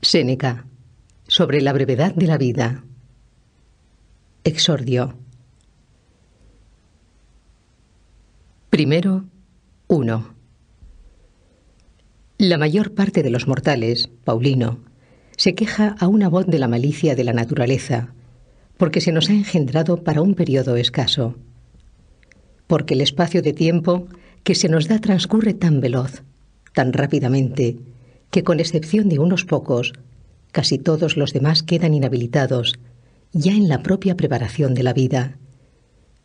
Séneca, sobre la brevedad de la vida. Exordio. Primero, 1. La mayor parte de los mortales, Paulino, se queja a una voz de la malicia de la naturaleza, porque se nos ha engendrado para un periodo escaso, porque el espacio de tiempo que se nos da transcurre tan veloz, tan rápidamente, que con excepción de unos pocos, casi todos los demás quedan inhabilitados ya en la propia preparación de la vida.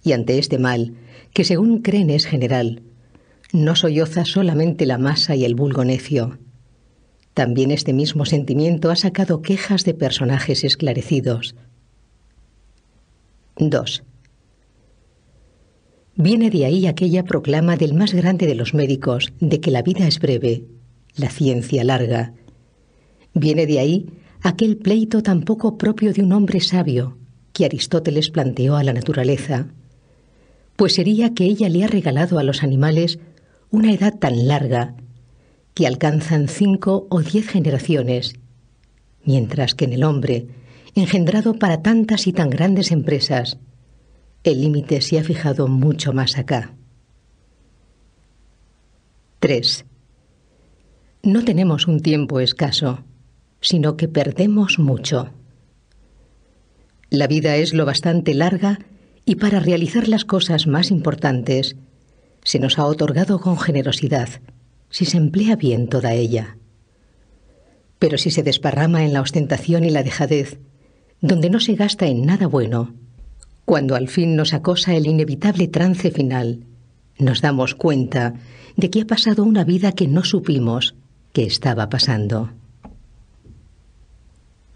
Y ante este mal, que según creen es general, no solloza solamente la masa y el vulgo necio. También este mismo sentimiento ha sacado quejas de personajes esclarecidos. 2. Viene de ahí aquella proclama del más grande de los médicos de que la vida es breve, la ciencia larga. Viene de ahí aquel pleito tan poco propio de un hombre sabio que Aristóteles planteó a la naturaleza, pues sería que ella le ha regalado a los animales una edad tan larga que alcanzan 5 o 10 generaciones, mientras que en el hombre, engendrado para tantas y tan grandes empresas, el límite se ha fijado mucho más acá. 3. No tenemos un tiempo escaso, sino que perdemos mucho. La vida es lo bastante larga y para realizar las cosas más importantes se nos ha otorgado con generosidad, si se emplea bien toda ella. Pero si se desparrama en la ostentación y la dejadez, donde no se gasta en nada bueno, cuando al fin nos acosa el inevitable trance final, nos damos cuenta de que ha pasado una vida que no supimos que estaba pasando.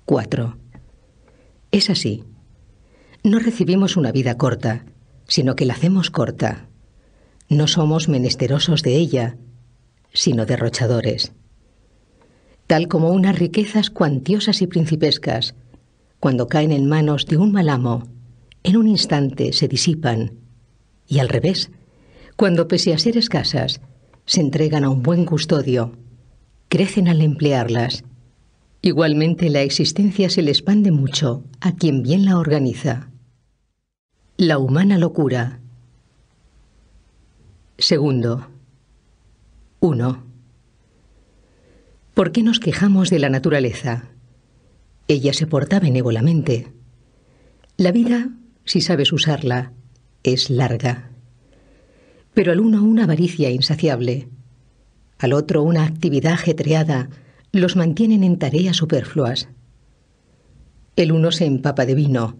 4. Es así. No recibimos una vida corta, sino que la hacemos corta. No somos menesterosos de ella, sino derrochadores. Tal como unas riquezas cuantiosas y principescas, cuando caen en manos de un mal amo, en un instante se disipan, y al revés, cuando pese a ser escasas, se entregan a un buen custodio, crecen al emplearlas. Igualmente la existencia se le expande mucho a quien bien la organiza. La humana locura. Segundo. 1. ¿Por qué nos quejamos de la naturaleza? Ella se porta benévolamente. La vida, si sabes usarla, es larga. Pero al uno una avaricia insaciable, al otro una actividad ajetreada, los mantienen en tareas superfluas. El uno se empapa de vino,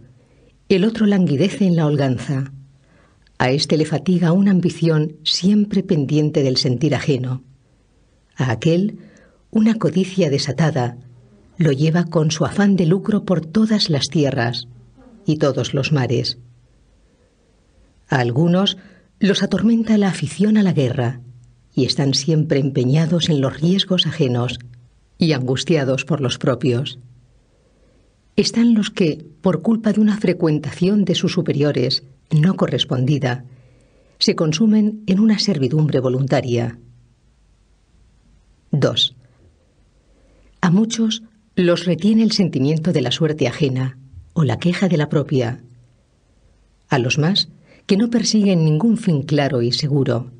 el otro languidece en la holganza. A éste le fatiga una ambición siempre pendiente del sentir ajeno. A aquel, una codicia desatada, lo lleva con su afán de lucro por todas las tierras y todos los mares. A algunos los atormenta la afición a la guerra y están siempre empeñados en los riesgos ajenos y angustiados por los propios. Están los que, por culpa de una frecuentación de sus superiores no correspondida, se consumen en una servidumbre voluntaria. 2. A muchos los retiene el sentimiento de la suerte ajena o la queja de la propia. A los más, que no persiguen ningún fin claro y seguro,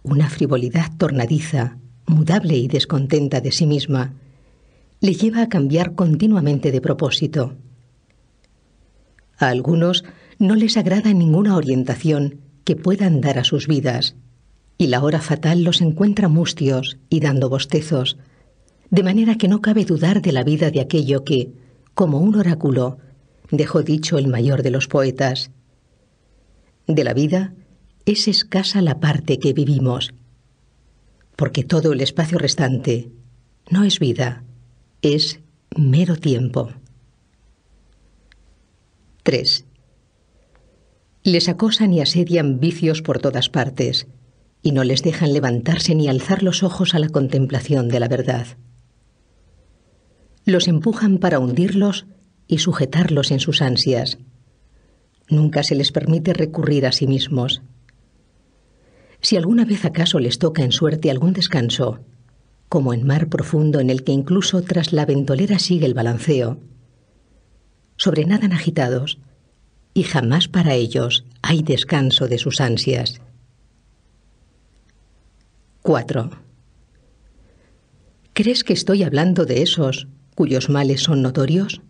una frivolidad tornadiza, mudable y descontenta de sí misma, le lleva a cambiar continuamente de propósito. A algunos no les agrada ninguna orientación que puedan dar a sus vidas, y la hora fatal los encuentra mustios y dando bostezos, de manera que no cabe dudar de la vida de aquello que, como un oráculo, dejó dicho el mayor de los poetas. De la vida es escasa la parte que vivimos, porque todo el espacio restante no es vida, es mero tiempo. 3. Les acosan y asedian vicios por todas partes, y no les dejan levantarse ni alzar los ojos a la contemplación de la verdad. Los empujan para hundirlos y sujetarlos en sus ansias. Nunca se les permite recurrir a sí mismos. Si alguna vez acaso les toca en suerte algún descanso, como en mar profundo en el que incluso tras la ventolera sigue el balanceo, sobrenadan agitados, y jamás para ellos hay descanso de sus ansias. 4. ¿Crees que estoy hablando de esos cuyos males son notorios?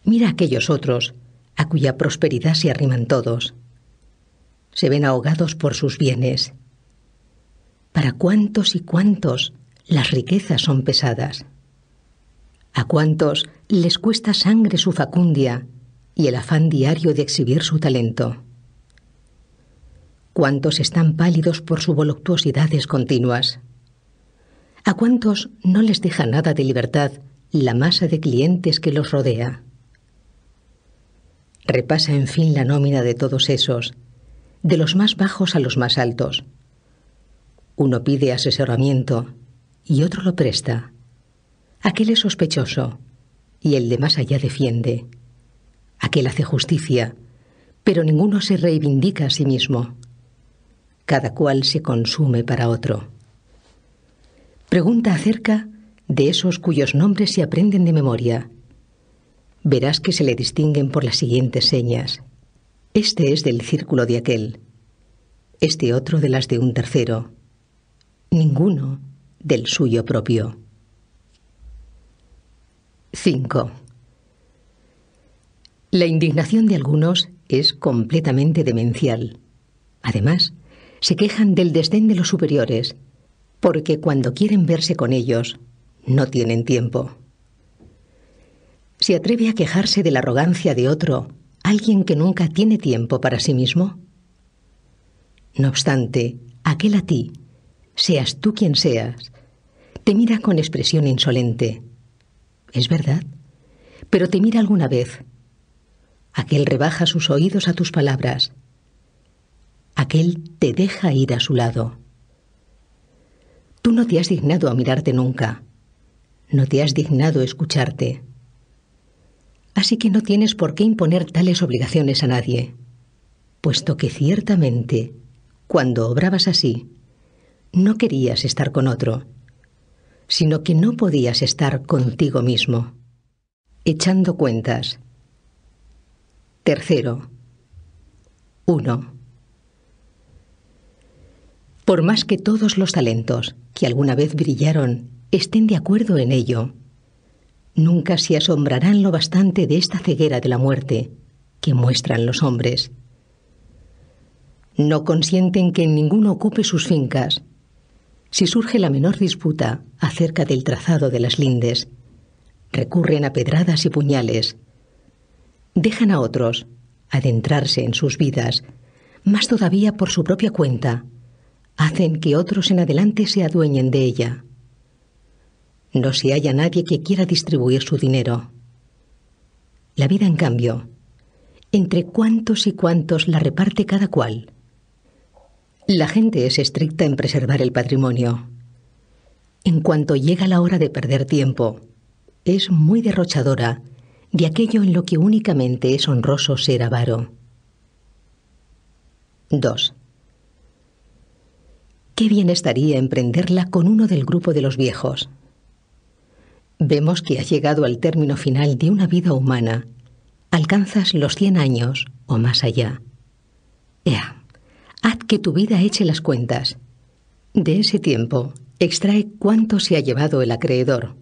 Mira a aquellos otros, a cuya prosperidad se arriman todos. Se ven ahogados por sus bienes. ¿Para cuántos y cuántos las riquezas son pesadas? ¿A cuántos les cuesta sangre su facundia y el afán diario de exhibir su talento? ¿Cuántos están pálidos por sus voluptuosidades continuas? ¿A cuántos no les deja nada de libertad la masa de clientes que los rodea? Repasa en fin la nómina de todos esos, de los más bajos a los más altos. Uno pide asesoramiento y otro lo presta. Aquel es sospechoso y el de más allá defiende. Aquel hace justicia, pero ninguno se reivindica a sí mismo. Cada cual se consume para otro. Pregunta acerca de esos cuyos nombres se aprenden de memoria. Verás que se le distinguen por las siguientes señas. Este es del círculo de aquel, este otro de las de un tercero, ninguno del suyo propio. 5. La indignación de algunos es completamente demencial. Además, se quejan del desdén de los superiores, porque cuando quieren verse con ellos, no tienen tiempo. ¿Se atreve a quejarse de la arrogancia de otro alguien que nunca tiene tiempo para sí mismo? No obstante, aquel a ti, seas tú quien seas, te mira con expresión insolente. Es verdad, pero te mira alguna vez. Aquel rebaja sus oídos a tus palabras. Aquel te deja ir a su lado. Tú no te has dignado a mirarte nunca. No te has dignado a escucharte. Así que no tienes por qué imponer tales obligaciones a nadie, puesto que ciertamente, cuando obrabas así, no querías estar con otro, sino que no podías estar contigo mismo. Echando cuentas. 3. 1. Por más que todos los talentos que alguna vez brillaron estén de acuerdo en ello, nunca se asombrarán lo bastante de esta ceguera de la muerte que muestran los hombres. No consienten que ninguno ocupe sus fincas. Si surge la menor disputa acerca del trazado de las lindes, recurren a pedradas y puñales. Dejan a otros adentrarse en sus vidas, más todavía por su propia cuenta. Hacen que otros en adelante se adueñen de ella. No se halla nadie que quiera distribuir su dinero. La vida, en cambio, entre cuántos y cuántos la reparte cada cual. La gente es estricta en preservar el patrimonio. En cuanto llega la hora de perder tiempo, es muy derrochadora de aquello en lo que únicamente es honroso ser avaro. 2. Qué bien estaría emprenderla con uno del grupo de los viejos. Vemos que has llegado al término final de una vida humana. Alcanzas los 100 años o más allá. Ea, haz que tu vida eche las cuentas. De ese tiempo, extrae cuánto se ha llevado el acreedor,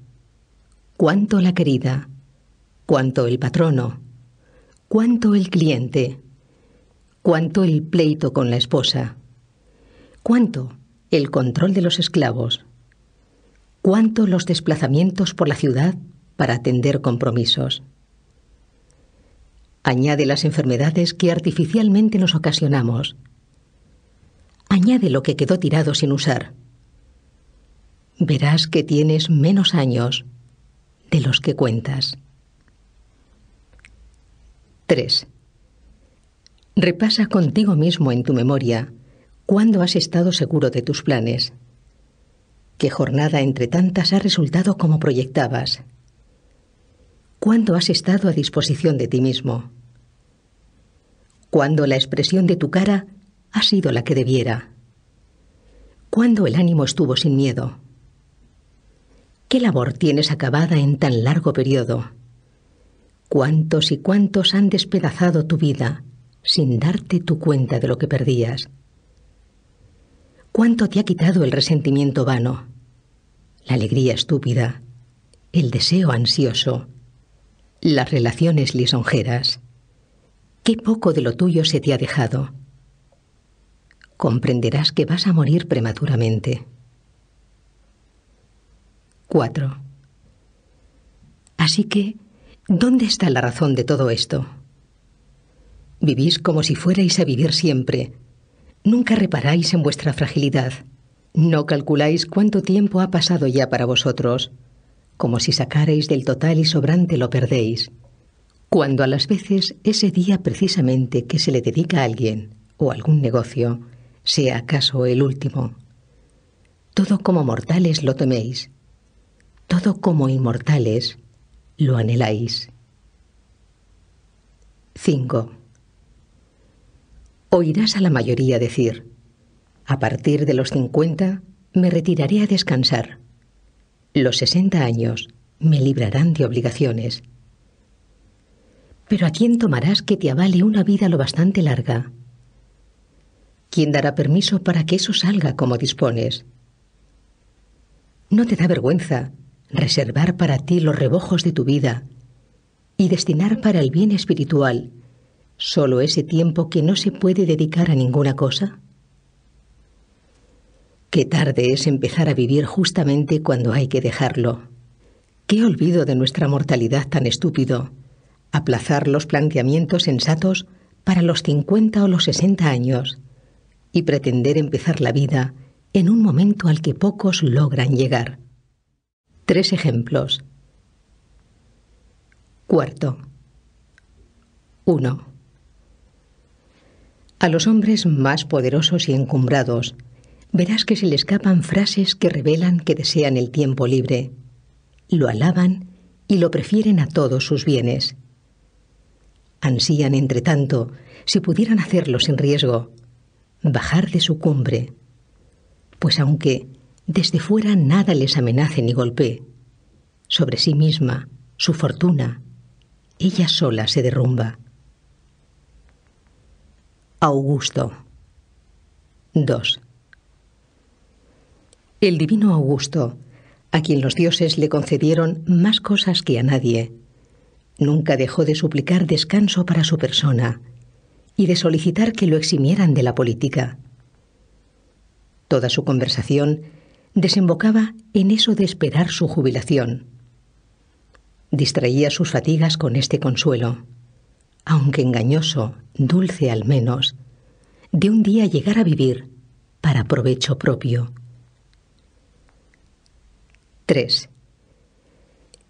cuánto la querida, cuánto el patrono, cuánto el cliente, cuánto el pleito con la esposa, cuánto el control de los esclavos, cuánto los desplazamientos por la ciudad para atender compromisos. Añade las enfermedades que artificialmente nos ocasionamos. Añade lo que quedó tirado sin usar. Verás que tienes menos años de los que cuentas. 3. Repasa contigo mismo en tu memoria cuándo has estado seguro de tus planes. ¿Qué jornada entre tantas ha resultado como proyectabas? ¿Cuándo has estado a disposición de ti mismo? ¿Cuándo la expresión de tu cara ha sido la que debiera? ¿Cuándo el ánimo estuvo sin miedo? ¿Qué labor tienes acabada en tan largo periodo? ¿Cuántos y cuántos han despedazado tu vida sin darte tu cuenta de lo que perdías? ¿Cuánto te ha quitado el resentimiento vano, la alegría estúpida, el deseo ansioso, las relaciones lisonjeras? ¿Qué poco de lo tuyo se te ha dejado? Comprenderás que vas a morir prematuramente. 4. Así que, ¿dónde está la razón de todo esto? Vivís como si fuerais a vivir siempre. Nunca reparáis en vuestra fragilidad. No calculáis cuánto tiempo ha pasado ya para vosotros, como si sacarais del total y sobrante lo perdéis, cuando a las veces ese día precisamente que se le dedica a alguien o algún negocio, sea acaso el último. Todo como mortales lo teméis, todo como inmortales lo anheláis. 5. Oirás a la mayoría decir: a partir de los 50 me retiraré a descansar. Los 60 años me librarán de obligaciones. Pero ¿a quién tomarás que te avale una vida lo bastante larga? ¿Quién dará permiso para que eso salga como dispones? ¿No te da vergüenza reservar para ti los rebojos de tu vida y destinar para el bien espiritual solo ese tiempo que no se puede dedicar a ninguna cosa? Qué tarde es empezar a vivir justamente cuando hay que dejarlo. Qué olvido de nuestra mortalidad tan estúpido, aplazar los planteamientos sensatos para los 50 o los 60 años y pretender empezar la vida en un momento al que pocos logran llegar. 3 ejemplos. 4. 1. A los hombres más poderosos y encumbrados verás que se le escapan frases que revelan que desean el tiempo libre, lo alaban y lo prefieren a todos sus bienes. Ansían, entre tanto, si pudieran hacerlo sin riesgo, bajar de su cumbre, pues aunque desde fuera nada les amenace ni golpee, sobre sí misma, su fortuna, ella sola se derrumba. Augusto. 2. El divino Augusto, a quien los dioses le concedieron más cosas que a nadie, nunca dejó de suplicar descanso para su persona y de solicitar que lo eximieran de la política. Toda su conversación desembocaba en eso de esperar su jubilación. Distraía sus fatigas con este consuelo, aunque engañoso, dulce al menos, de un día llegar a vivir para provecho propio. 3.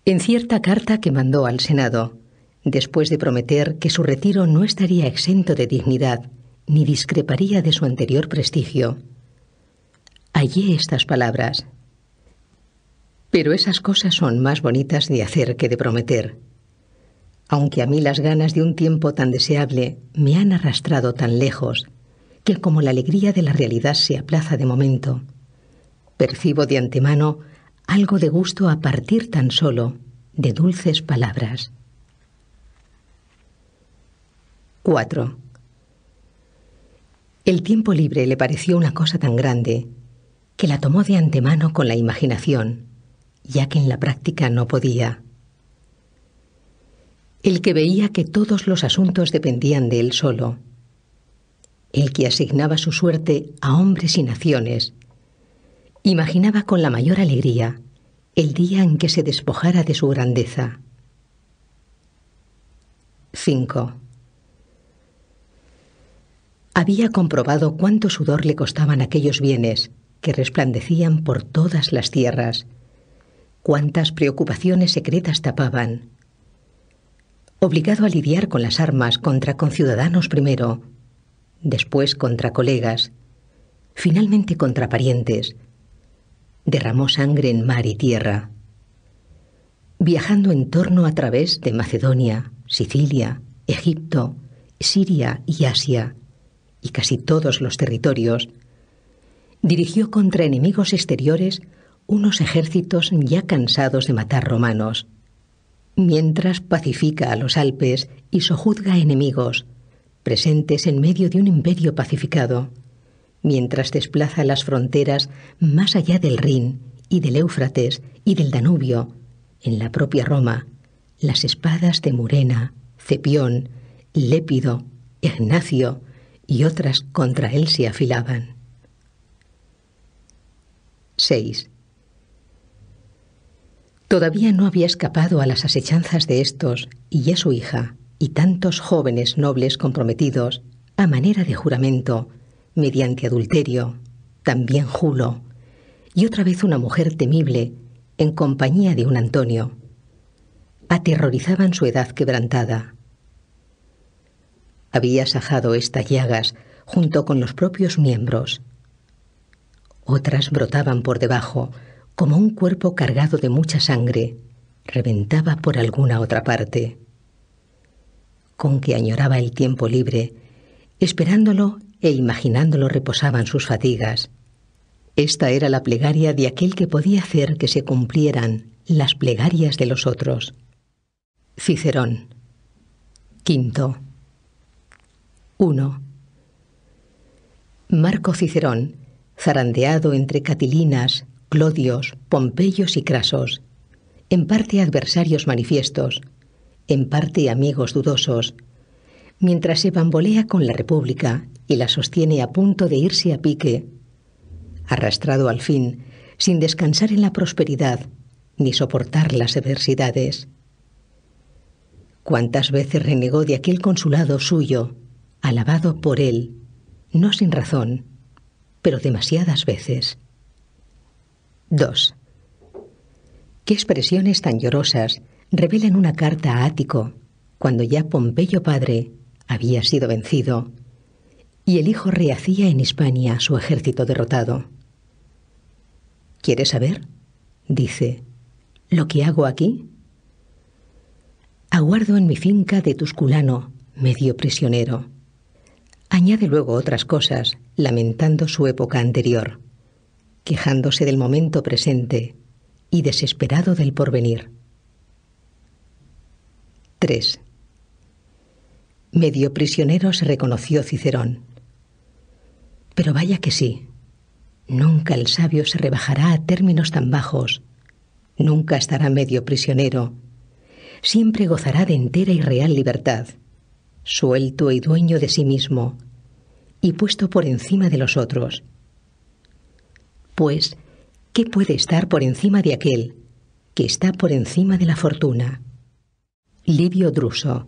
En cierta carta que mandó al Senado, después de prometer que su retiro no estaría exento de dignidad ni discreparía de su anterior prestigio, hallé estas palabras: pero esas cosas son más bonitas de hacer que de prometer, aunque a mí las ganas de un tiempo tan deseable me han arrastrado tan lejos que como la alegría de la realidad se aplaza de momento, percibo de antemano algo de gusto a partir tan solo de dulces palabras. 4. El tiempo libre le pareció una cosa tan grande que la tomó de antemano con la imaginación, ya que en la práctica no podía. El que veía que todos los asuntos dependían de él solo, el que asignaba su suerte a hombres y naciones, imaginaba con la mayor alegría el día en que se despojara de su grandeza. 5. Había comprobado cuánto sudor le costaban aquellos bienes que resplandecían por todas las tierras, cuántas preocupaciones secretas tapaban. Obligado a lidiar con las armas contra conciudadanos primero, después contra colegas, finalmente contra parientes, derramó sangre en mar y tierra. Viajando en torno a través de Macedonia, Sicilia, Egipto, Siria y Asia, y casi todos los territorios, dirigió contra enemigos exteriores unos ejércitos ya cansados de matar romanos, mientras pacifica a los Alpes y sojuzga a enemigos, presentes en medio de un imperio pacificado, mientras desplaza las fronteras más allá del Rin y del Éufrates y del Danubio, en la propia Roma, las espadas de Murena, Cepión, Lépido, Ignacio y otras contra él se afilaban. 6. Todavía no había escapado a las asechanzas de estos, y ya su hija, y tantos jóvenes nobles comprometidos, a manera de juramento, mediante adulterio, también Julo, y otra vez una mujer temible, en compañía de un Antonio. Aterrorizaban su edad quebrantada. Había sajado estas llagas junto con los propios miembros. Otras brotaban por debajo, como un cuerpo cargado de mucha sangre, reventaba por alguna otra parte. Con que añoraba el tiempo libre, esperándolo e imaginándolo reposaban sus fatigas. Esta era la plegaria de aquel que podía hacer que se cumplieran las plegarias de los otros. Cicerón. Quinto. 1. Marco Cicerón, zarandeado entre Catilinas, Clodios, Pompeyos y Crasos, en parte adversarios manifiestos, en parte amigos dudosos, mientras se bambolea con la República y la sostiene a punto de irse a pique, arrastrado al fin, sin descansar en la prosperidad, ni soportar las adversidades. ¿Cuántas veces renegó de aquel consulado suyo, alabado por él, no sin razón, pero demasiadas veces? 2. ¿Qué expresiones tan llorosas revelan una carta a Ático, cuando ya Pompeyo padre había sido vencido, y el hijo rehacía en Hispania su ejército derrotado? ¿Quieres saber? Dice, ¿lo que hago aquí? Aguardo en mi finca de Tusculano, medio prisionero. Añade luego otras cosas, lamentando su época anterior, quejándose del momento presente y desesperado del porvenir. 3. Medio prisionero se reconoció Cicerón. Pero vaya que sí, nunca el sabio se rebajará a términos tan bajos, nunca estará medio prisionero, siempre gozará de entera y real libertad, suelto y dueño de sí mismo, y puesto por encima de los otros. Pues, ¿qué puede estar por encima de aquel que está por encima de la fortuna? Livio Druso.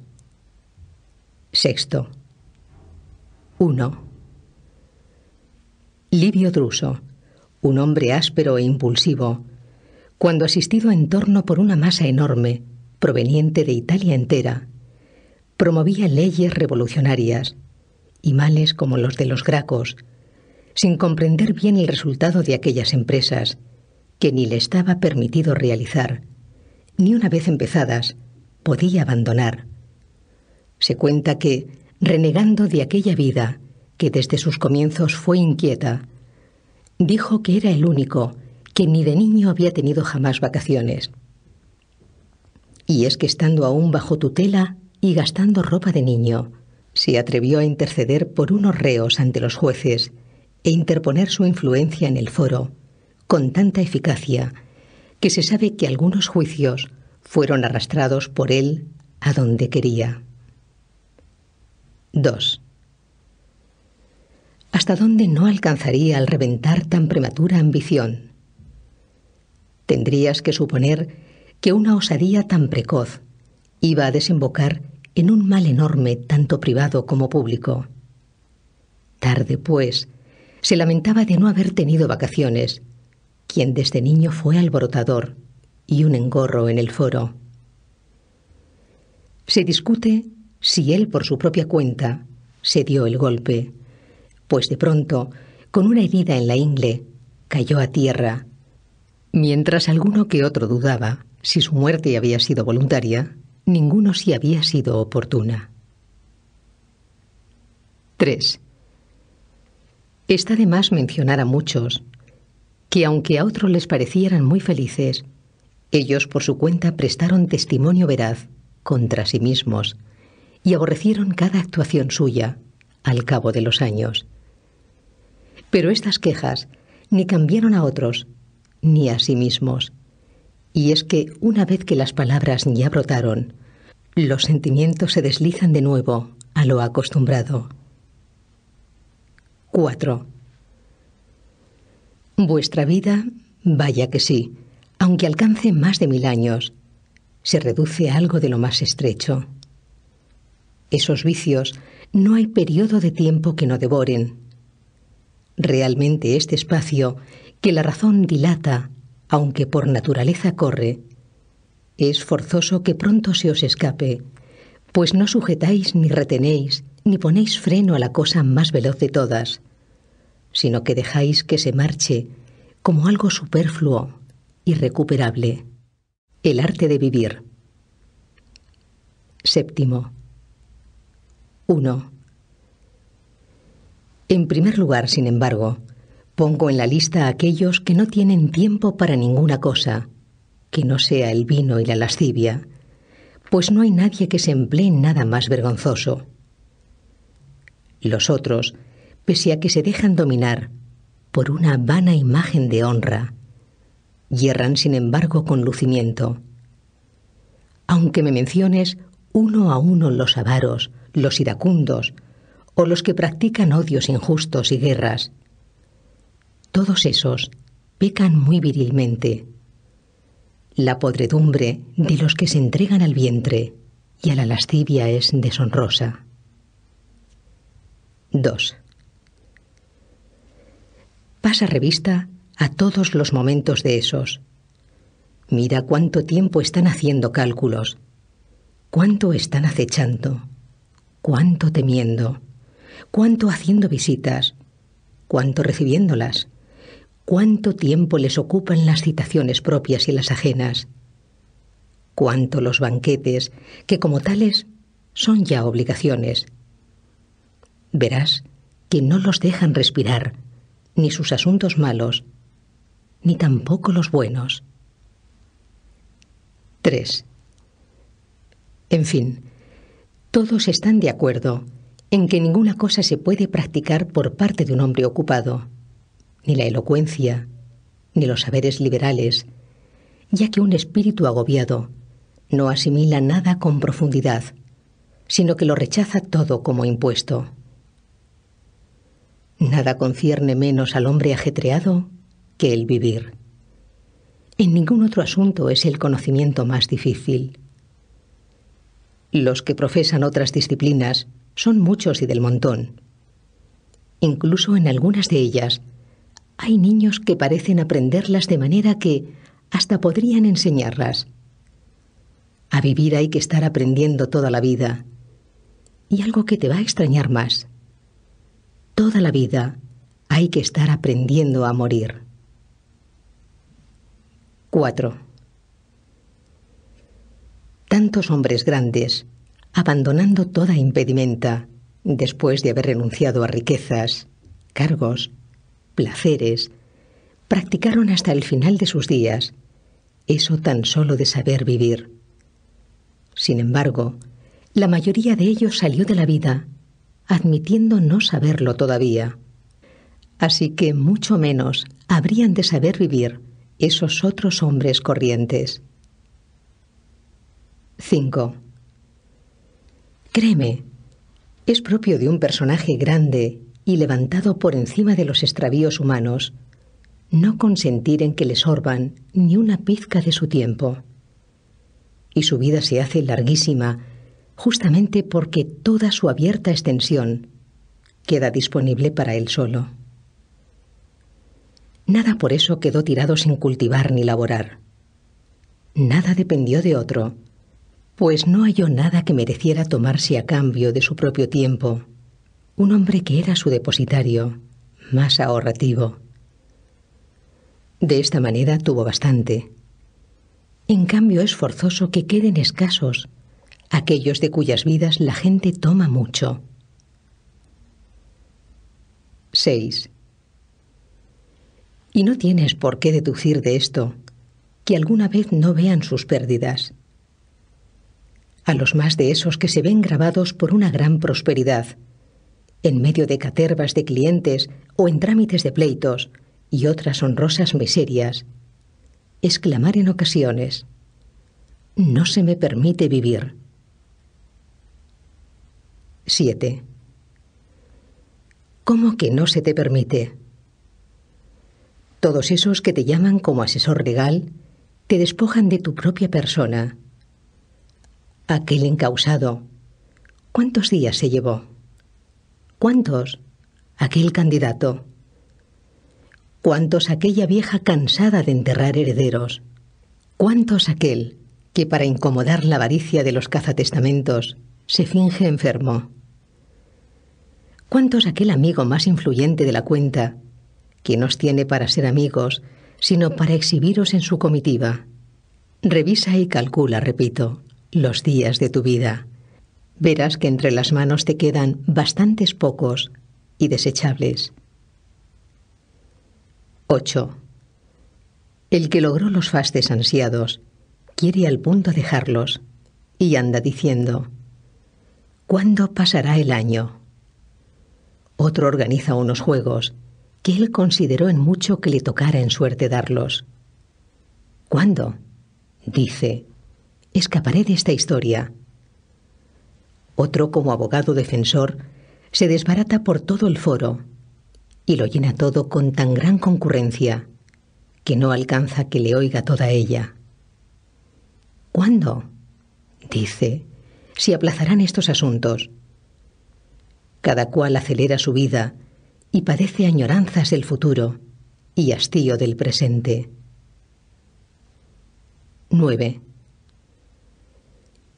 6. 1. Livio Druso, un hombre áspero e impulsivo, cuando asistido en torno por una masa enorme, proveniente de Italia entera, promovía leyes revolucionarias y males como los de los Gracos, sin comprender bien el resultado de aquellas empresas, que ni le estaba permitido realizar, ni una vez empezadas, podía abandonar. Se cuenta que, renegando de aquella vida, que desde sus comienzos fue inquieta, dijo que era el único que ni de niño había tenido jamás vacaciones. Y es que estando aún bajo tutela y gastando ropa de niño, se atrevió a interceder por unos reos ante los jueces e interponer su influencia en el foro, con tanta eficacia que se sabe que algunos juicios fueron arrastrados por él a donde quería. 2. ¿Hasta dónde no alcanzaría al reventar tan prematura ambición? Tendrías que suponer que una osadía tan precoz iba a desembocar en un mal enorme tanto privado como público. Tarde, pues, se lamentaba de no haber tenido vacaciones, quien desde niño fue alborotador y un engorro en el foro. Se discute si él por su propia cuenta se dio el golpe, pues de pronto, con una herida en la ingle, cayó a tierra, mientras alguno que otro dudaba si su muerte había sido voluntaria, ninguno si había sido oportuna. 3. Está de más mencionar a muchos, que aunque a otros les parecieran muy felices, ellos por su cuenta prestaron testimonio veraz contra sí mismos y aborrecieron cada actuación suya al cabo de los años. Pero estas quejas ni cambiaron a otros ni a sí mismos, y es que una vez que las palabras ya brotaron, los sentimientos se deslizan de nuevo a lo acostumbrado. 4. Vuestra vida, vaya que sí, aunque alcance más de 1000 años, se reduce a algo de lo más estrecho. Esos vicios no hay periodo de tiempo que no devoren. Realmente este espacio, que la razón dilata, aunque por naturaleza corre, es forzoso que pronto se os escape, pues no sujetáis ni retenéis, ni ponéis freno a la cosa más veloz de todas, sino que dejáis que se marche como algo superfluo, irrecuperable. El arte de vivir. 7. 1. En primer lugar, sin embargo, pongo en la lista a aquellos que no tienen tiempo para ninguna cosa, que no sea el vino y la lascivia, pues no hay nadie que se emplee en nada más vergonzoso. Los otros, pese a que se dejan dominar por una vana imagen de honra, yerran sin embargo con lucimiento. Aunque me menciones uno a uno los avaros, los iracundos, o los que practican odios injustos y guerras, todos esos pecan muy virilmente. La podredumbre de los que se entregan al vientre y a la lascivia es deshonrosa. 2. Pasa revista a todos los momentos de esos. Mira cuánto tiempo están haciendo cálculos, cuánto están acechando, cuánto temiendo, cuánto haciendo visitas, cuánto recibiéndolas, cuánto tiempo les ocupan las citaciones propias y las ajenas, cuánto los banquetes, que como tales son ya obligaciones. Verás que no los dejan respirar, ni sus asuntos malos, ni tampoco los buenos. 3. En fin, todos están de acuerdo en que ninguna cosa se puede practicar por parte de un hombre ocupado, ni la elocuencia, ni los saberes liberales, ya que un espíritu agobiado no asimila nada con profundidad, sino que lo rechaza todo como impuesto. Nada concierne menos al hombre ajetreado que el vivir. En ningún otro asunto es el conocimiento más difícil. Los que profesan otras disciplinas son muchos y del montón. Incluso en algunas de ellas hay niños que parecen aprenderlas de manera que hasta podrían enseñarlas. A vivir hay que estar aprendiendo toda la vida. Y algo que te va a extrañar más. Toda la vida hay que estar aprendiendo a morir. 4. Tantos hombres grandes, abandonando toda impedimenta, después de haber renunciado a riquezas, cargos, placeres, practicaron hasta el final de sus días eso tan solo de saber vivir. Sin embargo, la mayoría de ellos salió de la vida admitiendo no saberlo todavía. Así que mucho menos habrían de saber vivir esos otros hombres corrientes. 5. Créeme, es propio de un personaje grande y levantado por encima de los extravíos humanos no consentir en que le sorban ni una pizca de su tiempo. Y su vida se hace larguísima justamente porque toda su abierta extensión queda disponible para él solo. Nada por eso quedó tirado sin cultivar ni laborar. Nada dependió de otro, pues no halló nada que mereciera tomarse a cambio de su propio tiempo, un hombre que era su depositario, más ahorrativo. De esta manera tuvo bastante. En cambio es forzoso que queden escasos aquellos de cuyas vidas la gente toma mucho. 6. Y no tienes por qué deducir de esto que alguna vez no vean sus pérdidas. A los más de esos que se ven grabados por una gran prosperidad, en medio de catervas de clientes o en trámites de pleitos y otras honrosas miserias, exclamar en ocasiones: «No se me permite vivir». 7. ¿Cómo que no se te permite? Todos esos que te llaman como asesor legal te despojan de tu propia persona. Aquel encausado, ¿cuántos días se llevó? ¿Cuántos aquel candidato? ¿Cuántos aquella vieja cansada de enterrar herederos? ¿Cuántos aquel que para incomodar la avaricia de los cazatestamentos se finge enfermo? ¿Cuántos aquel amigo más influyente de la cuenta que no os tiene para ser amigos, sino para exhibiros en su comitiva? Revisa y calcula, repito, los días de tu vida. Verás que entre las manos te quedan bastantes pocos y desechables. 8. El que logró los fastes ansiados quiere al punto dejarlos y anda diciendo: ¿cuándo pasará el año? Otro organiza unos juegos que él consideró en mucho que le tocara en suerte darlos. ¿Cuándo? Dice: escaparé de esta historia. Otro, como abogado defensor, se desbarata por todo el foro y lo llena todo con tan gran concurrencia que no alcanza que le oiga toda ella. ¿Cuándo? Dice, se aplazarán estos asuntos. Cada cual acelera su vida y padece añoranzas del futuro y hastío del presente. 9.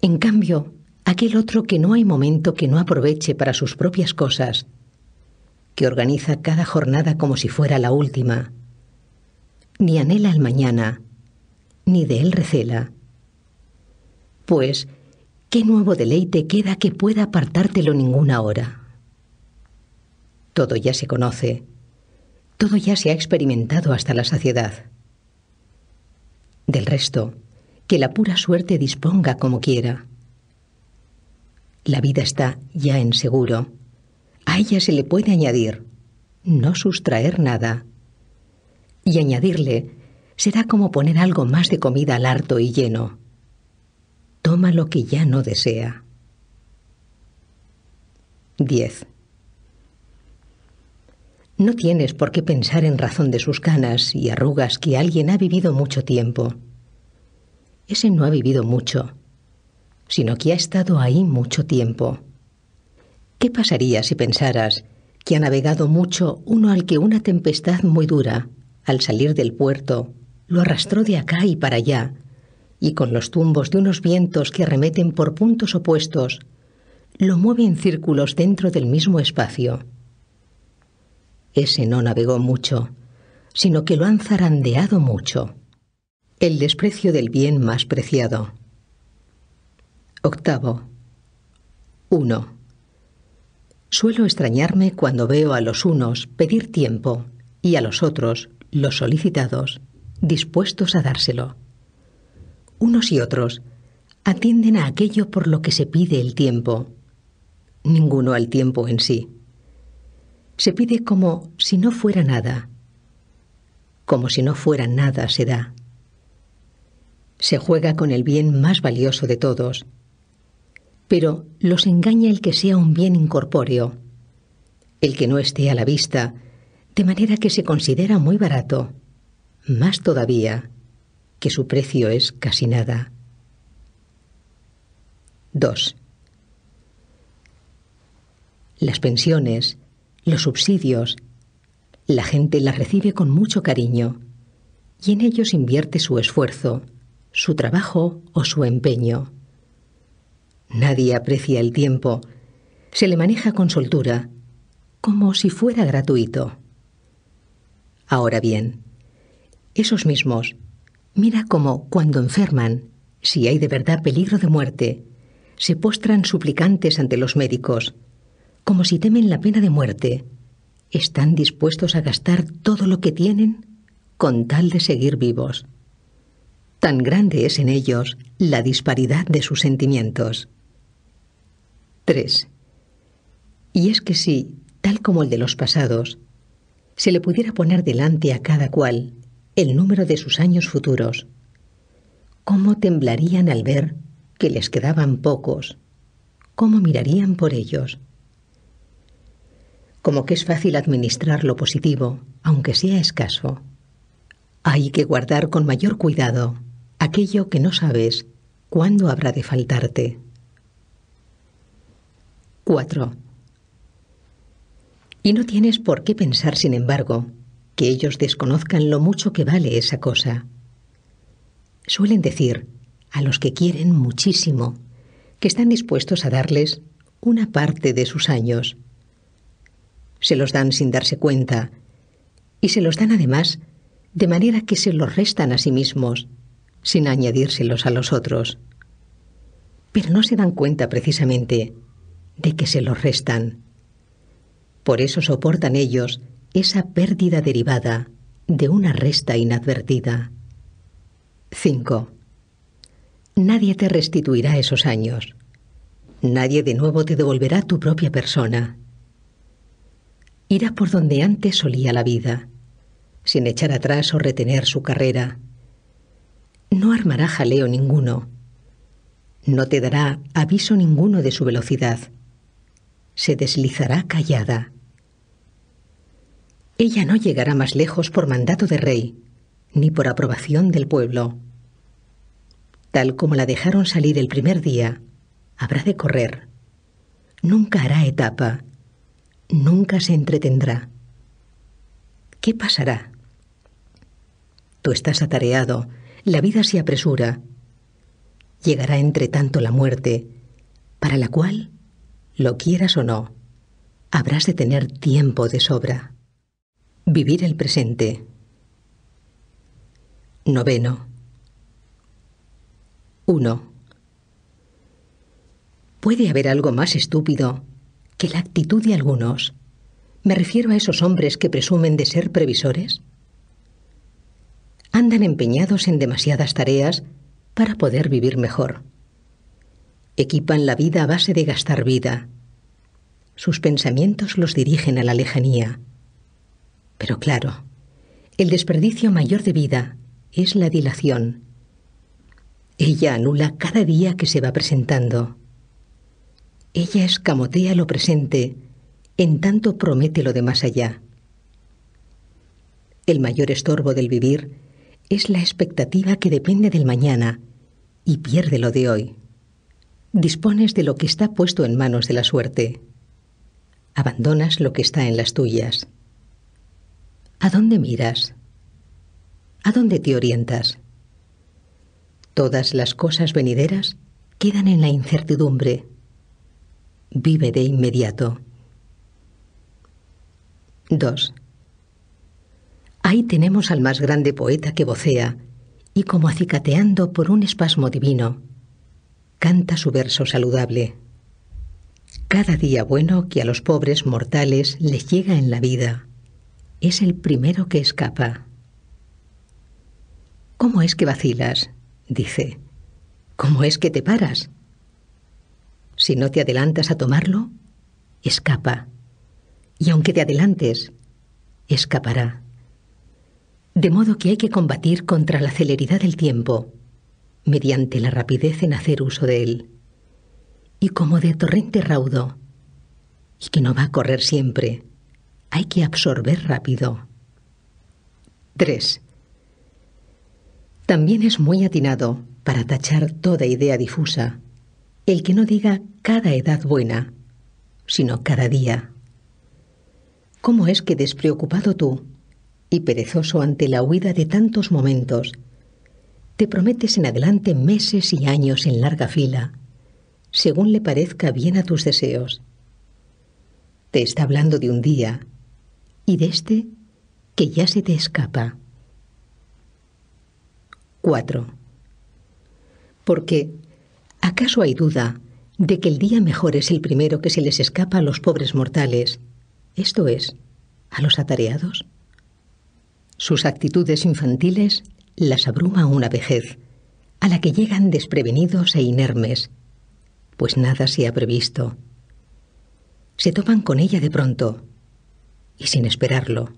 En cambio, aquel otro que no hay momento que no aproveche para sus propias cosas, que organiza cada jornada como si fuera la última, ni anhela el mañana, ni de él recela. Pues, ¿qué nuevo deleite queda que pueda apartártelo ninguna hora? Todo ya se conoce, todo ya se ha experimentado hasta la saciedad. Del resto, que la pura suerte disponga como quiera. La vida está ya en seguro. A ella se le puede añadir, no sustraer nada. Y añadirle será como poner algo más de comida al harto y lleno. Toma lo que ya no desea. 10. No tienes por qué pensar en razón de sus canas y arrugas que alguien ha vivido mucho tiempo. Ese no ha vivido mucho, sino que ha estado ahí mucho tiempo. ¿Qué pasaría si pensaras que ha navegado mucho uno al que una tempestad muy dura, al salir del puerto, lo arrastró de acá y para allá, y con los tumbos de unos vientos que arremeten por puntos opuestos, lo mueve en círculos dentro del mismo espacio? Ese no navegó mucho, sino que lo han zarandeado mucho. El desprecio del bien más preciado. 8. 1. Suelo extrañarme cuando veo a los unos pedir tiempo y a los otros, los solicitados, dispuestos a dárselo. Unos y otros atienden a aquello por lo que se pide el tiempo, ninguno al tiempo en sí. Se pide como si no fuera nada. Como si no fuera nada se da. Se juega con el bien más valioso de todos, pero los engaña el que sea un bien incorpóreo, el que no esté a la vista, de manera que se considera muy barato, más todavía, que su precio es casi nada. 2. Las pensiones, los subsidios, la gente las recibe con mucho cariño y en ellos invierte su esfuerzo, su trabajo o su empeño. Nadie aprecia el tiempo, se le maneja con soltura, como si fuera gratuito. Ahora bien, esos mismos, mira cómo cuando enferman, si hay de verdad peligro de muerte, se postran suplicantes ante los médicos, como si temen la pena de muerte, están dispuestos a gastar todo lo que tienen con tal de seguir vivos. Tan grande es en ellos la disparidad de sus sentimientos. 3. Y es que si, tal como el de los pasados, se le pudiera poner delante a cada cual el número de sus años futuros, ¿cómo temblarían al ver que les quedaban pocos? ¿Cómo mirarían por ellos? Como que es fácil administrar lo positivo, aunque sea escaso. Hay que guardar con mayor cuidado aquello que no sabes cuándo habrá de faltarte. 4. Y no tienes por qué pensar, sin embargo, que ellos desconozcan lo mucho que vale esa cosa. Suelen decir, a los que quieren muchísimo, que están dispuestos a darles una parte de sus años. Se los dan sin darse cuenta, y se los dan además de manera que se los restan a sí mismos, sin añadírselos a los otros. Pero no se dan cuenta precisamente de que se los restan. Por eso soportan ellos esa pérdida derivada de una resta inadvertida. 5. Nadie te restituirá esos años. Nadie de nuevo te devolverá tu propia persona. Irá por donde antes solía la vida, sin echar atrás o retener su carrera. No armará jaleo ninguno. No te dará aviso ninguno de su velocidad. Se deslizará callada. Ella no llegará más lejos por mandato de rey, ni por aprobación del pueblo. Tal como la dejaron salir el primer día, habrá de correr. Nunca hará etapa. Nunca se entretendrá. ¿Qué pasará? Tú estás atareado, la vida se apresura. Llegará entre tanto la muerte, para la cual, lo quieras o no, habrás de tener tiempo de sobra. Vivir el presente. 9. 1. ¿Puede haber algo más estúpido que la actitud de algunos? Me refiero a esos hombres que presumen de ser previsores. Andan empeñados en demasiadas tareas para poder vivir mejor. Equipan la vida a base de gastar vida. Sus pensamientos los dirigen a la lejanía. Pero claro, el desperdicio mayor de vida es la dilación. Ella anula cada día que se va presentando. Ella escamotea lo presente, en tanto promete lo de más allá. El mayor estorbo del vivir es la expectativa que depende del mañana y pierde lo de hoy. Dispones de lo que está puesto en manos de la suerte. Abandonas lo que está en las tuyas. ¿A dónde miras? ¿A dónde te orientas? Todas las cosas venideras quedan en la incertidumbre. Vive de inmediato. 2. Ahí tenemos al más grande poeta que vocea, y como acicateando por un espasmo divino, canta su verso saludable. Cada día bueno que a los pobres mortales les llega en la vida es el primero que escapa. ¿Cómo es que vacilas?, dice. ¿Cómo es que te paras? Si no te adelantas a tomarlo, escapa. Y aunque te adelantes, escapará. De modo que hay que combatir contra la celeridad del tiempo, mediante la rapidez en hacer uso de él. Y como de torrente raudo, y que no va a correr siempre, hay que absorber rápido. 3. También es muy atinado, para tachar toda idea difusa, el que no diga cada edad buena, sino cada día. ¿Cómo es que despreocupado tú, y perezoso ante la huida de tantos momentos, te prometes en adelante meses y años en larga fila, según le parezca bien a tus deseos? Te está hablando de un día, y de este que ya se te escapa. 4. Porque, ¿acaso hay duda de que el día mejor es el primero que se les escapa a los pobres mortales, esto es, a los atareados? Sus actitudes infantiles las abruma una vejez, a la que llegan desprevenidos e inermes, pues nada se ha previsto. Se topan con ella de pronto, y sin esperarlo,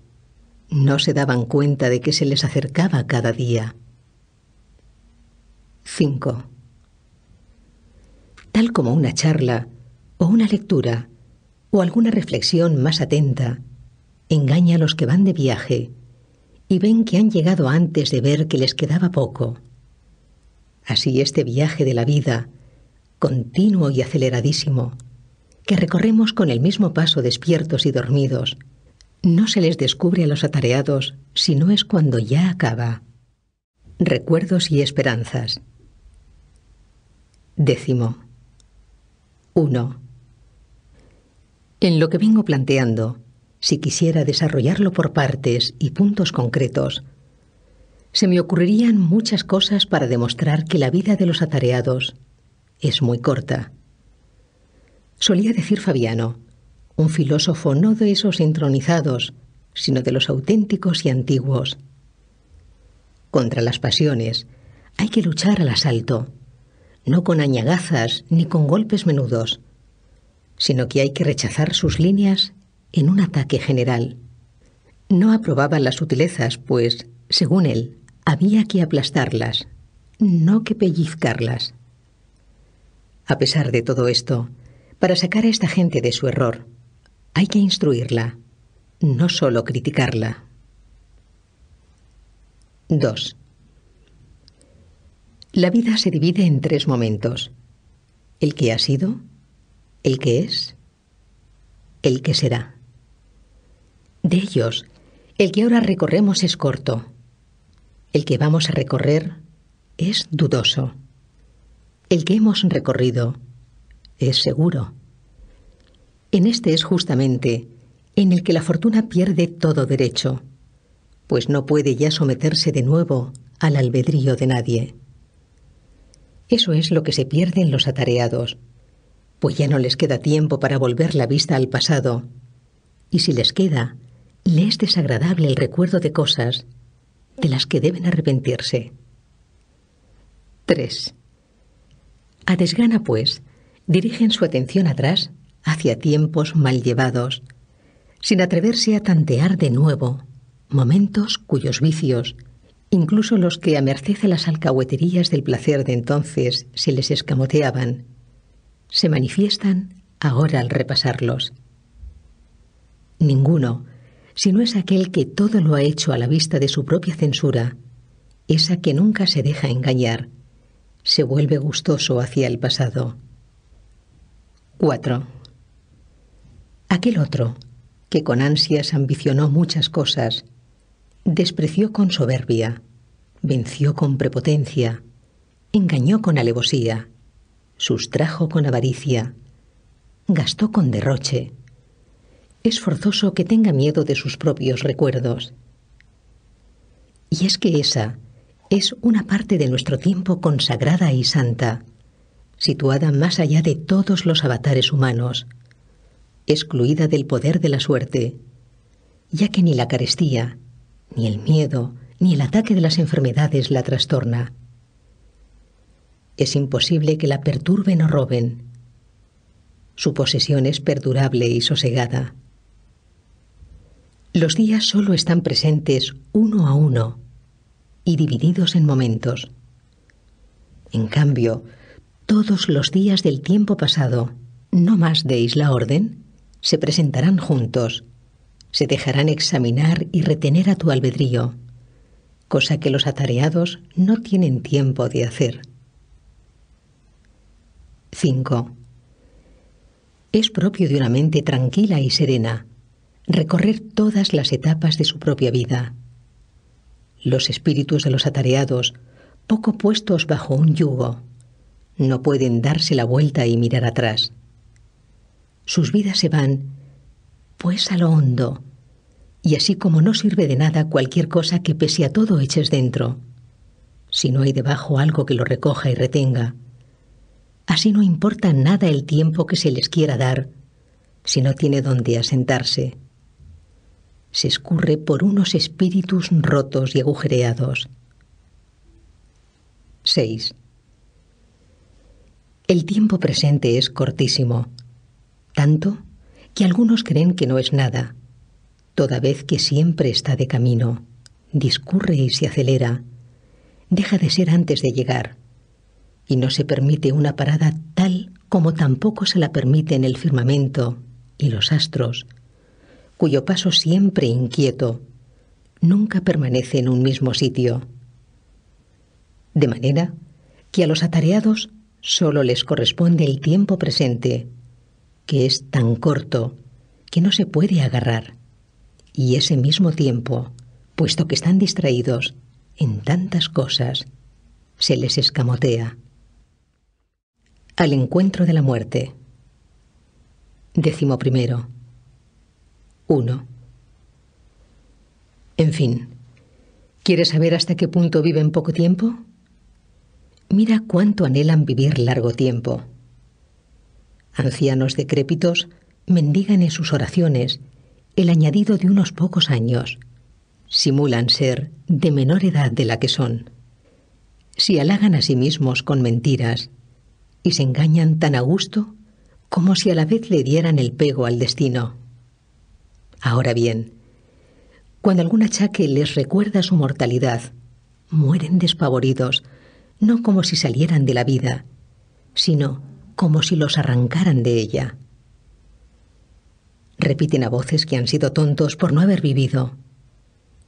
no se daban cuenta de que se les acercaba cada día. 5. Tal como una charla, o una lectura, o alguna reflexión más atenta, engaña a los que van de viaje y ven que han llegado antes de ver que les quedaba poco. Así este viaje de la vida, continuo y aceleradísimo, que recorremos con el mismo paso despiertos y dormidos, no se les descubre a los atareados si no es cuando ya acaba. Recuerdos y esperanzas. 10. 1. En lo que vengo planteando, si quisiera desarrollarlo por partes y puntos concretos, se me ocurrirían muchas cosas para demostrar que la vida de los atareados es muy corta. Solía decir Fabiano, un filósofo no de esos entronizados, sino de los auténticos y antiguos: contra las pasiones hay que luchar al asalto, no con añagazas ni con golpes menudos, sino que hay que rechazar sus líneas en un ataque general. No aprobaba las sutilezas, pues, según él, había que aplastarlas, no que pellizcarlas. A pesar de todo esto, para sacar a esta gente de su error, hay que instruirla, no solo criticarla. 2. La vida se divide en 3 momentos: el que ha sido, el que es, el que será. De ellos, el que ahora recorremos es corto. El que vamos a recorrer es dudoso. El que hemos recorrido es seguro. En este es justamente en el que la fortuna pierde todo derecho, pues no puede ya someterse de nuevo al albedrío de nadie. Eso es lo que se pierde en los atareados, pues ya no les queda tiempo para volver la vista al pasado, y si les queda, le es desagradable el recuerdo de cosas de las que deben arrepentirse. 3. A desgana, pues, dirigen su atención atrás hacia tiempos mal llevados, sin atreverse a tantear de nuevo momentos cuyos vicios, incluso los que a merced de las alcahueterías del placer de entonces se les escamoteaban, se manifiestan ahora al repasarlos. Ninguno, si no es aquel que todo lo ha hecho a la vista de su propia censura, esa que nunca se deja engañar, se vuelve gustoso hacia el pasado. 4. Aquel otro, que con ansias ambicionó muchas cosas, despreció con soberbia, venció con prepotencia, engañó con alevosía, sustrajo con avaricia, gastó con derroche. Es forzoso que tenga miedo de sus propios recuerdos. Y es que esa es una parte de nuestro tiempo consagrada y santa, situada más allá de todos los avatares humanos, excluida del poder de la suerte, ya que ni la carestía, ni el miedo, ni el ataque de las enfermedades la trastorna. Es imposible que la perturben o roben. Su posesión es perdurable y sosegada. Los días solo están presentes uno a uno y divididos en momentos. En cambio, todos los días del tiempo pasado, no más deis la orden, se presentarán juntos, se dejarán examinar y retener a tu albedrío, cosa que los atareados no tienen tiempo de hacer. 5. Es propio de una mente tranquila y serena recorrer todas las etapas de su propia vida. Los espíritus de los atareados, poco puestos bajo un yugo, no pueden darse la vuelta y mirar atrás. Sus vidas se van, pues a lo hondo, y así como no sirve de nada cualquier cosa que pese a todo eches dentro, si no hay debajo algo que lo recoja y retenga, así no importa nada el tiempo que se les quiera dar, si no tiene donde asentarse. se escurre por unos espíritus rotos y agujereados. 6. El tiempo presente es cortísimo, tanto que algunos creen que no es nada, toda vez que siempre está de camino, discurre y se acelera, deja de ser antes de llegar, y no se permite una parada tal como tampoco se la permiten el firmamento y los astros, cuyo paso siempre inquieto nunca permanece en un mismo sitio. De manera que a los atareados solo les corresponde el tiempo presente, que es tan corto que no se puede agarrar, y ese mismo tiempo, puesto que están distraídos en tantas cosas, se les escamotea. Al encuentro de la muerte. 11. 1. En fin, ¿quieres saber hasta qué punto viven poco tiempo? Mira cuánto anhelan vivir largo tiempo. Ancianos decrépitos mendigan en sus oraciones el añadido de unos pocos años. Simulan ser de menor edad de la que son. Se halagan a sí mismos con mentiras y se engañan tan a gusto como si a la vez le dieran el pego al destino. Ahora bien, cuando algún achaque les recuerda su mortalidad, mueren despavoridos, no como si salieran de la vida, sino como si los arrancaran de ella. Repiten a voces que han sido tontos por no haber vivido,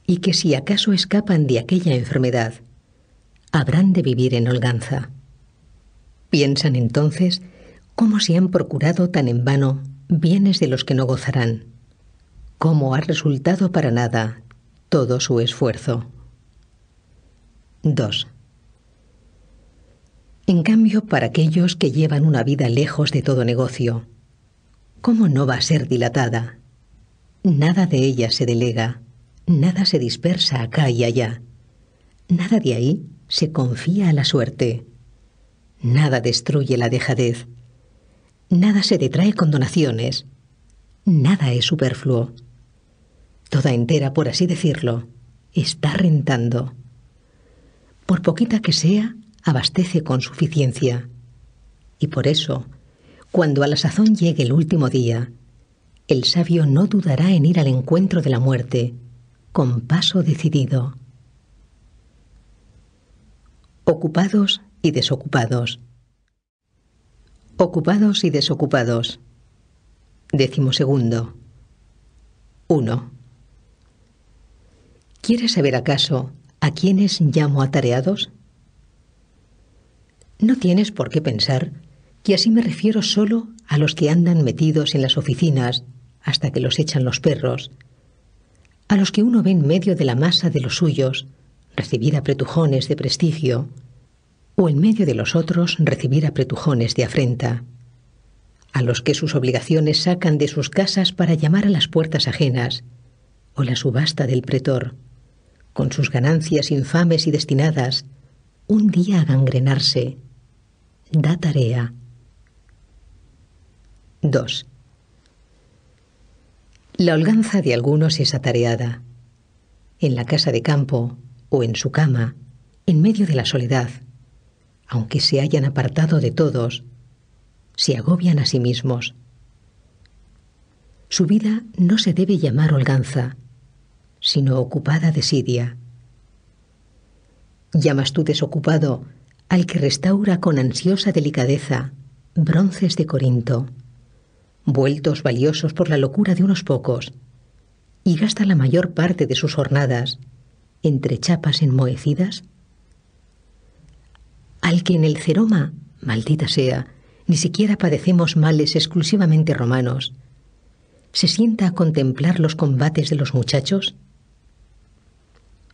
y que si acaso escapan de aquella enfermedad, habrán de vivir en holganza. Piensan entonces cómo se han procurado tan en vano bienes de los que no gozarán, cómo ha resultado para nada todo su esfuerzo. 2. En cambio, para aquellos que llevan una vida lejos de todo negocio, ¿cómo no va a ser dilatada? Nada de ella se delega, nada se dispersa acá y allá, nada de ahí se confía a la suerte, nada destruye la dejadez, nada se detrae con donaciones, nada es superfluo. Toda entera, por así decirlo, está rentando. Por poquita que sea, abastece con suficiencia. Y por eso, cuando a la sazón llegue el último día, el sabio no dudará en ir al encuentro de la muerte, con paso decidido. Ocupados y desocupados. Ocupados y desocupados. 12. 1. ¿Quieres saber acaso a quiénes llamo atareados? No tienes por qué pensar que así me refiero solo a los que andan metidos en las oficinas hasta que los echan los perros, a los que uno ve en medio de la masa de los suyos recibir apretujones de prestigio, o en medio de los otros recibir apretujones de afrenta, a los que sus obligaciones sacan de sus casas para llamar a las puertas ajenas, o la subasta del pretor, con sus ganancias infames y destinadas un día a gangrenarse. Da tarea. 2. La holganza de algunos es atareada. En la casa de campo o en su cama, en medio de la soledad, aunque se hayan apartado de todos, se agobian a sí mismos. Su vida no se debe llamar holganza, sino ocupada desidia. ¿Llamas tú desocupado al que restaura con ansiosa delicadeza bronces de Corinto, vueltos valiosos por la locura de unos pocos, y gasta la mayor parte de sus jornadas entre chapas enmohecidas? Al que en el ceroma, maldita sea, ni siquiera padecemos males exclusivamente romanos, ¿se sienta a contemplar los combates de los muchachos?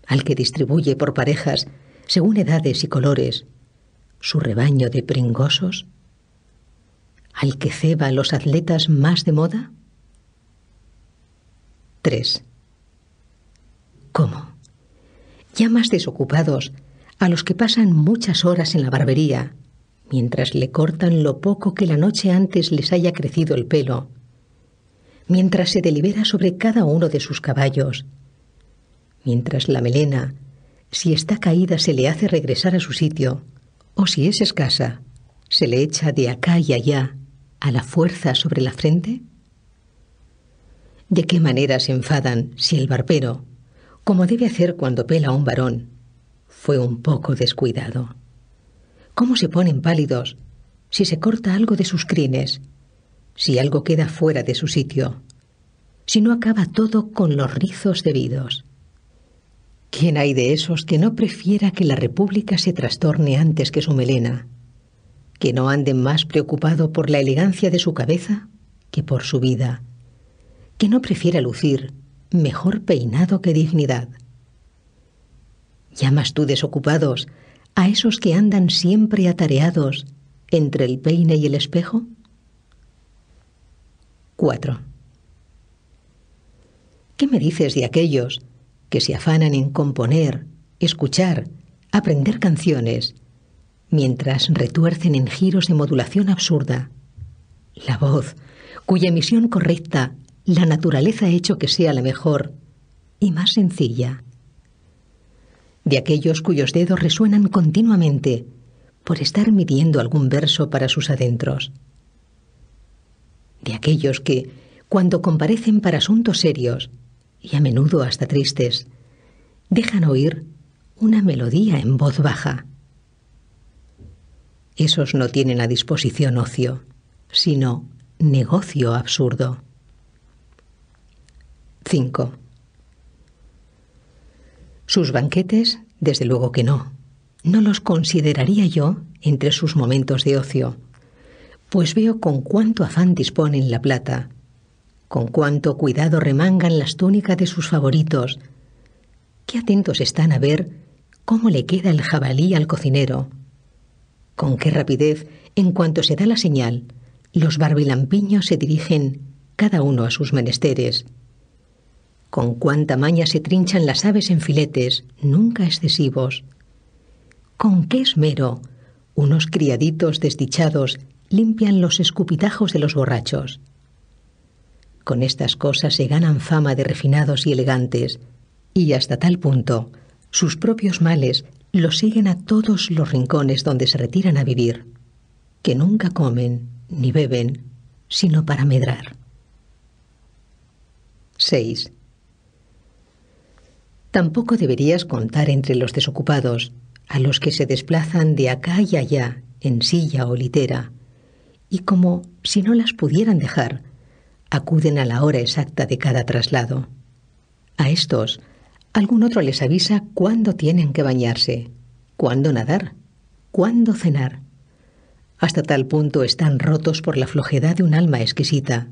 Al que distribuye por parejas, según edades y colores, su rebaño de pringosos, al que ceba los atletas más de moda. 3. ¿Cómo? ¿Llamas desocupados a los que pasan muchas horas en la barbería, mientras le cortan lo poco que la noche antes les haya crecido el pelo, mientras se delibera sobre cada uno de sus caballos, mientras la melena, si está caída, se le hace regresar a su sitio, o si es escasa, se le echa de acá y allá a la fuerza sobre la frente? ¿De qué manera se enfadan si el barbero, como debe hacer cuando pela a un varón, fue un poco descuidado? ¿Cómo se ponen pálidos si se corta algo de sus crines, si algo queda fuera de su sitio, si no acaba todo con los rizos debidos? ¿Quién hay de esos que no prefiera que la república se trastorne antes que su melena? ¿Que no ande más preocupado por la elegancia de su cabeza que por su vida? ¿Que no prefiera lucir mejor peinado que dignidad? ¿Llamas tú desocupados a esos que andan siempre atareados entre el peine y el espejo? 4. ¿Qué me dices de aquellos que se afanan en componer, escuchar, aprender canciones, mientras retuercen en giros de modulación absurda la voz, cuya emisión correcta la naturaleza ha hecho que sea la mejor y más sencilla? De aquellos cuyos dedos resuenan continuamente por estar midiendo algún verso para sus adentros. De aquellos que, cuando comparecen para asuntos serios, y a menudo hasta tristes, dejan oír una melodía en voz baja. Esos no tienen a disposición ocio, sino negocio absurdo. 5. Sus banquetes, desde luego que no. No los consideraría yo entre sus momentos de ocio, pues veo con cuánto afán disponen la plata, con cuánto cuidado remangan las túnicas de sus favoritos, qué atentos están a ver cómo le queda el jabalí al cocinero, con qué rapidez, en cuanto se da la señal, los barbilampiños se dirigen cada uno a sus menesteres, con cuánta maña se trinchan las aves en filetes, nunca excesivos, con qué esmero unos criaditos desdichados limpian los escupitajos de los borrachos. Con estas cosas se ganan fama de refinados y elegantes, y hasta tal punto sus propios males los siguen a todos los rincones donde se retiran a vivir, que nunca comen ni beben, sino para medrar. 6. Tampoco deberías contar entre los desocupados a los que se desplazan de acá y allá en silla o litera, y como si no las pudieran dejar, acuden a la hora exacta de cada traslado. A estos, algún otro les avisa cuándo tienen que bañarse, cuándo nadar, cuándo cenar. Hasta tal punto están rotos por la flojedad de un alma exquisita,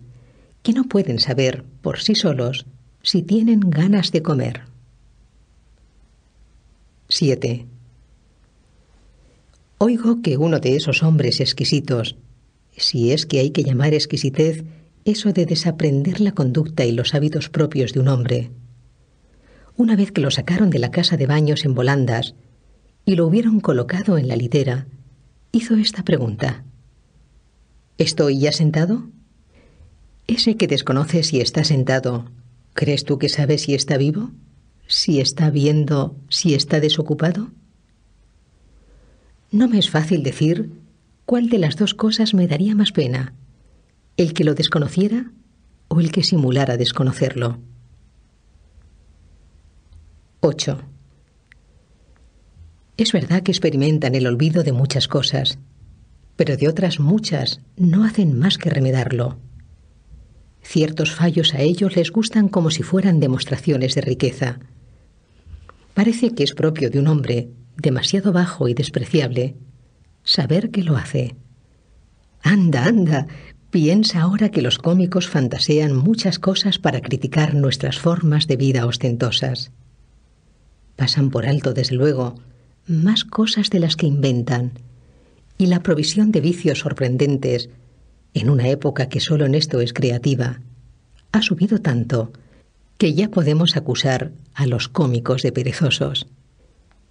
que no pueden saber, por sí solos, si tienen ganas de comer. 7. Oigo que uno de esos hombres exquisitos, si es que hay que llamar exquisitez eso de desaprender la conducta y los hábitos propios de un hombre, una vez que lo sacaron de la casa de baños en volandas y lo hubieron colocado en la litera, hizo esta pregunta: ¿estoy ya sentado? Ese que desconoce si está sentado, ¿crees tú que sabe si está vivo? ¿Si está viendo, si está desocupado? No me es fácil decir cuál de las dos cosas me daría más pena, el que lo desconociera o el que simulara desconocerlo. 8. Es verdad que experimentan el olvido de muchas cosas, pero de otras muchas no hacen más que remedarlo. Ciertos fallos a ellos les gustan como si fueran demostraciones de riqueza. Parece que es propio de un hombre demasiado bajo y despreciable saber que lo hace. Anda, anda, piensa ahora que los cómicos fantasean muchas cosas para criticar nuestras formas de vida ostentosas. Pasan por alto, desde luego, más cosas de las que inventan, y la provisión de vicios sorprendentes, en una época que solo en esto es creativa, ha subido tanto que ya podemos acusar a los cómicos de perezosos.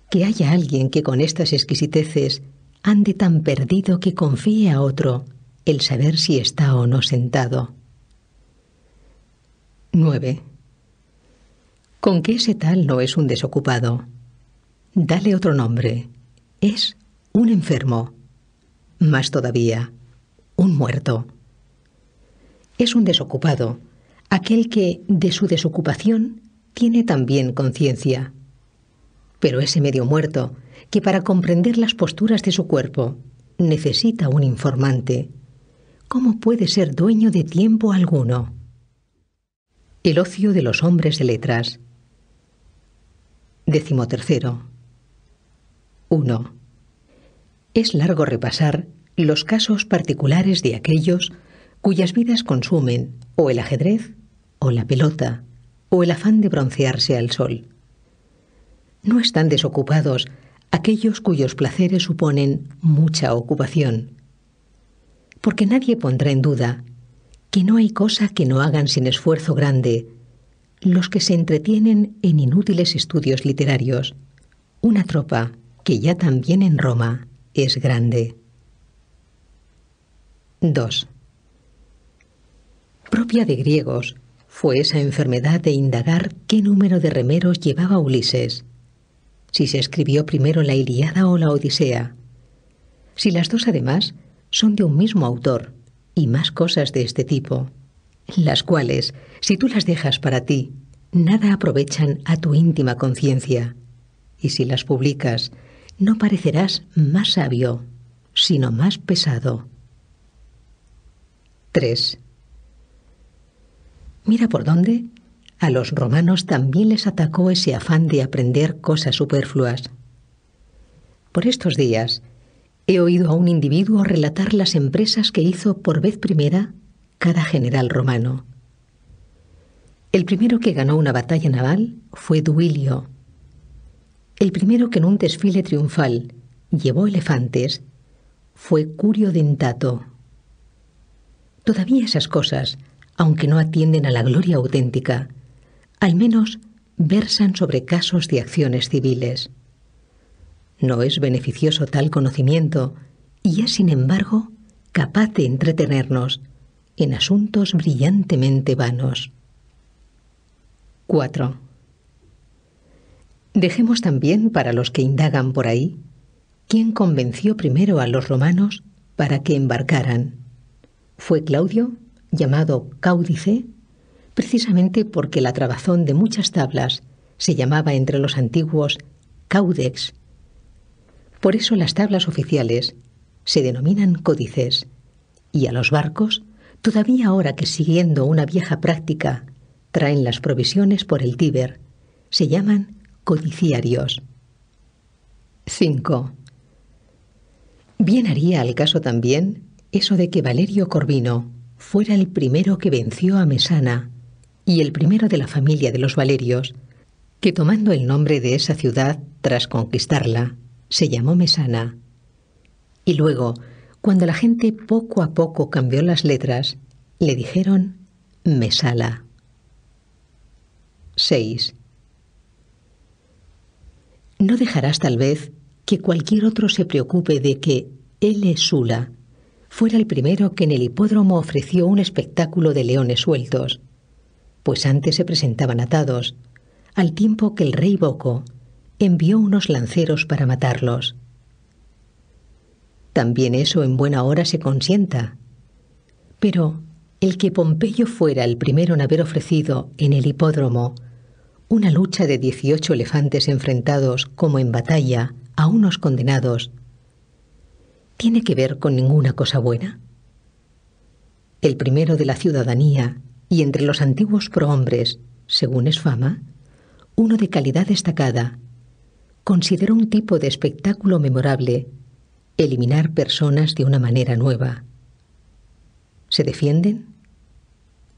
Que haya alguien que con estas exquisiteces ande tan perdido que confíe a otro el saber si está o no sentado. 9. Con que ese tal no es un desocupado. Dale otro nombre. Es un enfermo. Más todavía, un muerto. Es un desocupado, aquel que de su desocupación tiene también conciencia. Pero ese medio muerto, que para comprender las posturas de su cuerpo necesita un informante, ¿cómo puede ser dueño de tiempo alguno? El ocio de los hombres de letras. 13. 1. Es largo repasar los casos particulares de aquellos cuyas vidas consumen o el ajedrez, o la pelota, o el afán de broncearse al sol. No están desocupados aquellos cuyos placeres suponen mucha ocupación, porque nadie pondrá en duda que no hay cosa que no hagan sin esfuerzo grande los que se entretienen en inútiles estudios literarios, una tropa que ya también en Roma es grande. 2. Propia de griegos fue esa enfermedad de indagar qué número de remeros llevaba Ulises, si se escribió primero la Ilíada o la Odisea, si las dos además son de un mismo autor, y más cosas de este tipo, las cuales, si tú las dejas para ti, nada aprovechan a tu íntima conciencia, y si las publicas, no parecerás más sabio, sino más pesado. 3. Mira por dónde a los romanos también les atacó ese afán de aprender cosas superfluas. Por estos días he oído a un individuo relatar las empresas que hizo por vez primera cada general romano. El primero que ganó una batalla naval fue Duilio. El primero que en un desfile triunfal llevó elefantes fue Curio Dentato. Todavía esas cosas, aunque no atienden a la gloria auténtica, al menos versan sobre casos de acciones civiles. No es beneficioso tal conocimiento y es, sin embargo, capaz de entretenernos en asuntos brillantemente vanos. 4. Dejemos también para los que indagan por ahí quién convenció primero a los romanos para que embarcaran. Fue Claudio, llamado Cáudice, precisamente porque la trabazón de muchas tablas se llamaba entre los antiguos Caudex. Por eso las tablas oficiales se denominan códices, y a los barcos, todavía ahora que siguiendo una vieja práctica traen las provisiones por el Tíber, se llaman codiciarios. 5. Bien haría al caso también eso de que Valerio Corvino fuera el primero que venció a Mesana y el primero de la familia de los Valerios, que tomando el nombre de esa ciudad tras conquistarla, se llamó Mesana. Y luego, cuando la gente poco a poco cambió las letras, le dijeron Mesala. 6. No dejarás tal vez que cualquier otro se preocupe de que L. Sula fuera el primero que en el hipódromo ofreció un espectáculo de leones sueltos, pues antes se presentaban atados, al tiempo que el rey Boco envió unos lanceros para matarlos. También eso en buena hora se consienta. Pero el que Pompeyo fuera el primero en haber ofrecido en el hipódromo una lucha de 18 elefantes enfrentados como en batalla a unos condenados, ¿tiene que ver con ninguna cosa buena? El primero de la ciudadanía y entre los antiguos prohombres, según es fama, uno de calidad destacada, consideró un tipo de espectáculo memorable eliminar personas de una manera nueva. ¿Se defienden?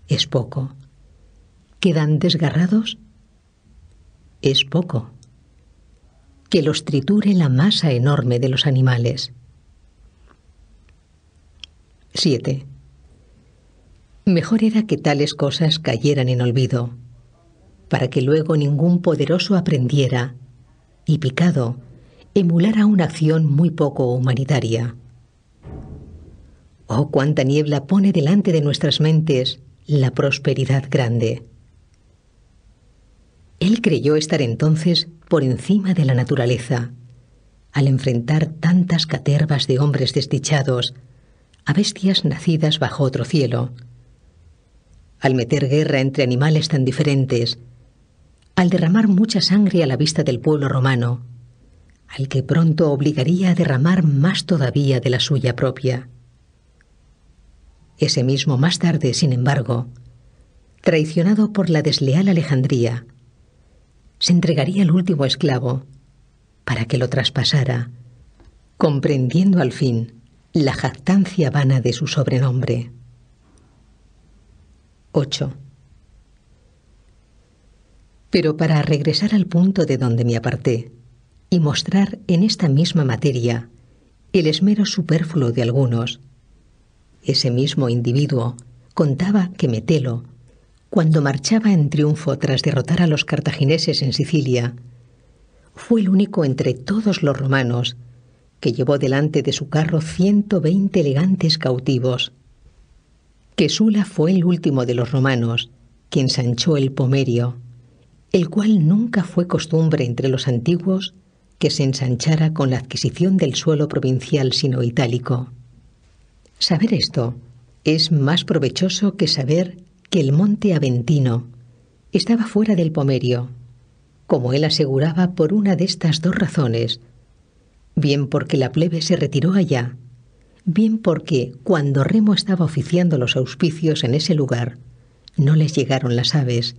Es poco. ¿Quedan desgarrados? Es poco. Que los triture la masa enorme de los animales. 7. Mejor era que tales cosas cayeran en olvido, para que luego ningún poderoso aprendiera y, picado, emulara una acción muy poco humanitaria. Oh, cuánta niebla pone delante de nuestras mentes la prosperidad grande. Él creyó estar entonces por encima de la naturaleza, al enfrentar tantas catervas de hombres desdichados, a bestias nacidas bajo otro cielo, al meter guerra entre animales tan diferentes, al derramar mucha sangre a la vista del pueblo romano, al que pronto obligaría a derramar más todavía de la suya propia. Ese mismo más tarde, sin embargo, traicionado por la desleal Alejandría, se entregaría al último esclavo para que lo traspasara, comprendiendo al fin la jactancia vana de su sobrenombre. 8. Pero para regresar al punto de donde me aparté y mostrar en esta misma materia el esmero superfluo de algunos, ese mismo individuo contaba que Metelo, cuando marchaba en triunfo tras derrotar a los cartagineses en Sicilia, fue el único entre todos los romanos que llevó delante de su carro 120 elegantes cautivos, que Sula fue el último de los romanos que ensanchó el Pomerio, el cual nunca fue costumbre entre los antiguos que se ensanchara con la adquisición del suelo provincial sino itálico. Saber esto es más provechoso que saber que el monte Aventino estaba fuera del Pomerio, como él aseguraba por una de estas dos razones, bien porque la plebe se retiró allá, bien porque, cuando Remo estaba oficiando los auspicios en ese lugar, no les llegaron las aves,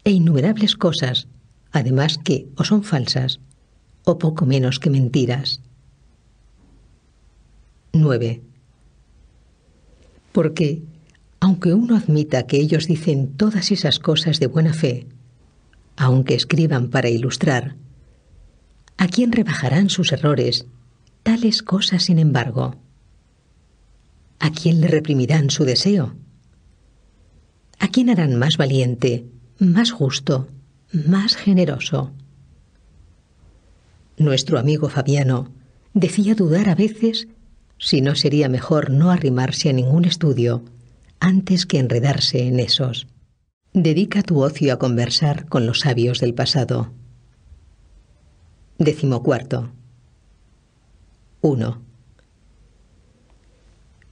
e innumerables cosas, además que o son falsas, o poco menos que mentiras. 9. Porque, aunque uno admita que ellos dicen todas esas cosas de buena fe, aunque escriban para ilustrar, ¿a quién rebajarán sus errores tales cosas sin embargo? ¿A quién le reprimirán su deseo? ¿A quién harán más valiente, más justo, más generoso? Nuestro amigo Fabiano decía dudar a veces si no sería mejor no arrimarse a ningún estudio antes que enredarse en esos. Dedica tu ocio a conversar con los sabios del pasado. 14. 1.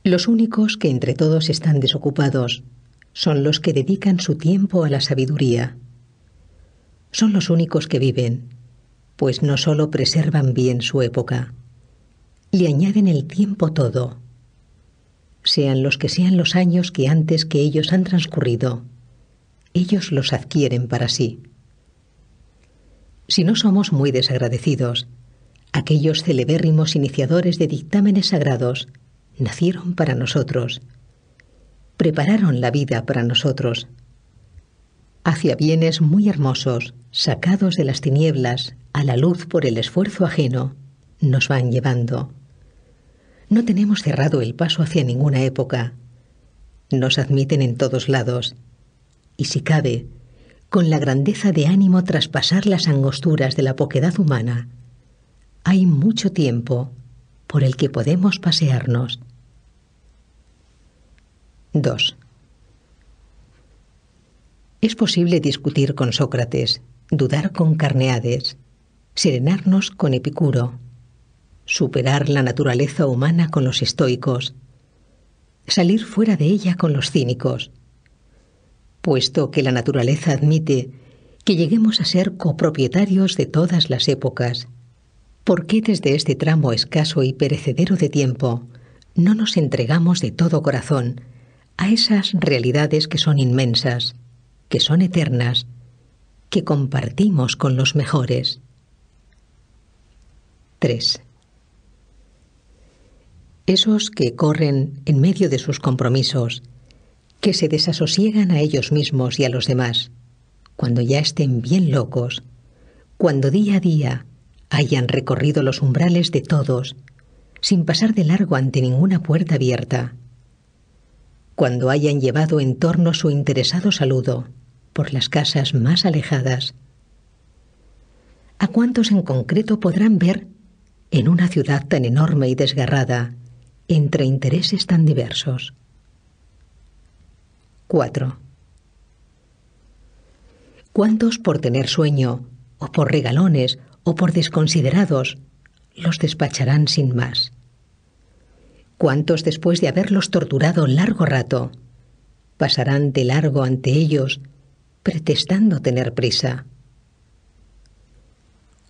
Los únicos que entre todos están desocupados son los que dedican su tiempo a la sabiduría. Son los únicos que viven, pues no solo preservan bien su época, le añaden el tiempo todo, sean los que sean los años que antes que ellos han transcurrido, ellos los adquieren para sí. Si no somos muy desagradecidos, aquellos celebérrimos iniciadores de dictámenes sagrados nacieron para nosotros, prepararon la vida para nosotros, hacia bienes muy hermosos, sacados de las tinieblas a la luz por el esfuerzo ajeno, nos van llevando. No tenemos cerrado el paso hacia ninguna época. Nos admiten en todos lados, y si cabe, con la grandeza de ánimo traspasar las angosturas de la poquedad humana, hay mucho tiempo por el que podemos pasearnos. 2. Es posible discutir con Sócrates, dudar con Carneades, serenarnos con Epicuro, superar la naturaleza humana con los estoicos, salir fuera de ella con los cínicos, puesto que la naturaleza admite que lleguemos a ser copropietarios de todas las épocas. ¿Por qué desde este tramo escaso y perecedero de tiempo no nos entregamos de todo corazón a esas realidades que son inmensas, que son eternas, que compartimos con los mejores? 3. Esos que corren en medio de sus compromisos, que se desasosiegan a ellos mismos y a los demás, cuando ya estén bien locos, cuando día a día hayan recorrido los umbrales de todos, sin pasar de largo ante ninguna puerta abierta, cuando hayan llevado en torno su interesado saludo por las casas más alejadas, ¿a cuántos en concreto podrán ver en una ciudad tan enorme y desgarrada, entre intereses tan diversos? 4. ¿Cuántos por tener sueño, o por regalones, o por desconsiderados, los despacharán sin más? ¿Cuántos después de haberlos torturado largo rato, pasarán de largo ante ellos, pretextando tener prisa?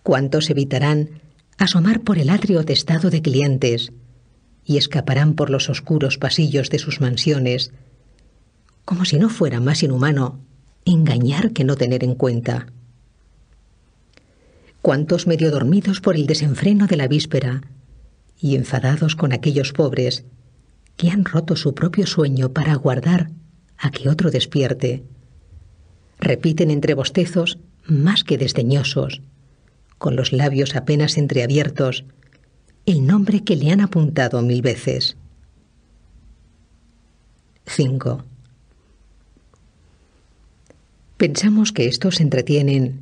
¿Cuántos evitarán asomar por el atrio atestado de clientes y escaparán por los oscuros pasillos de sus mansiones, como si no fuera más inhumano engañar que no tener en cuenta? ¿Cuántos medio dormidos por el desenfreno de la víspera y enfadados con aquellos pobres que han roto su propio sueño para aguardar a que otro despierte, repiten entre bostezos más que desdeñosos, con los labios apenas entreabiertos, el nombre que le han apuntado 1000 veces? 5. ¿Pensamos que estos se entretienen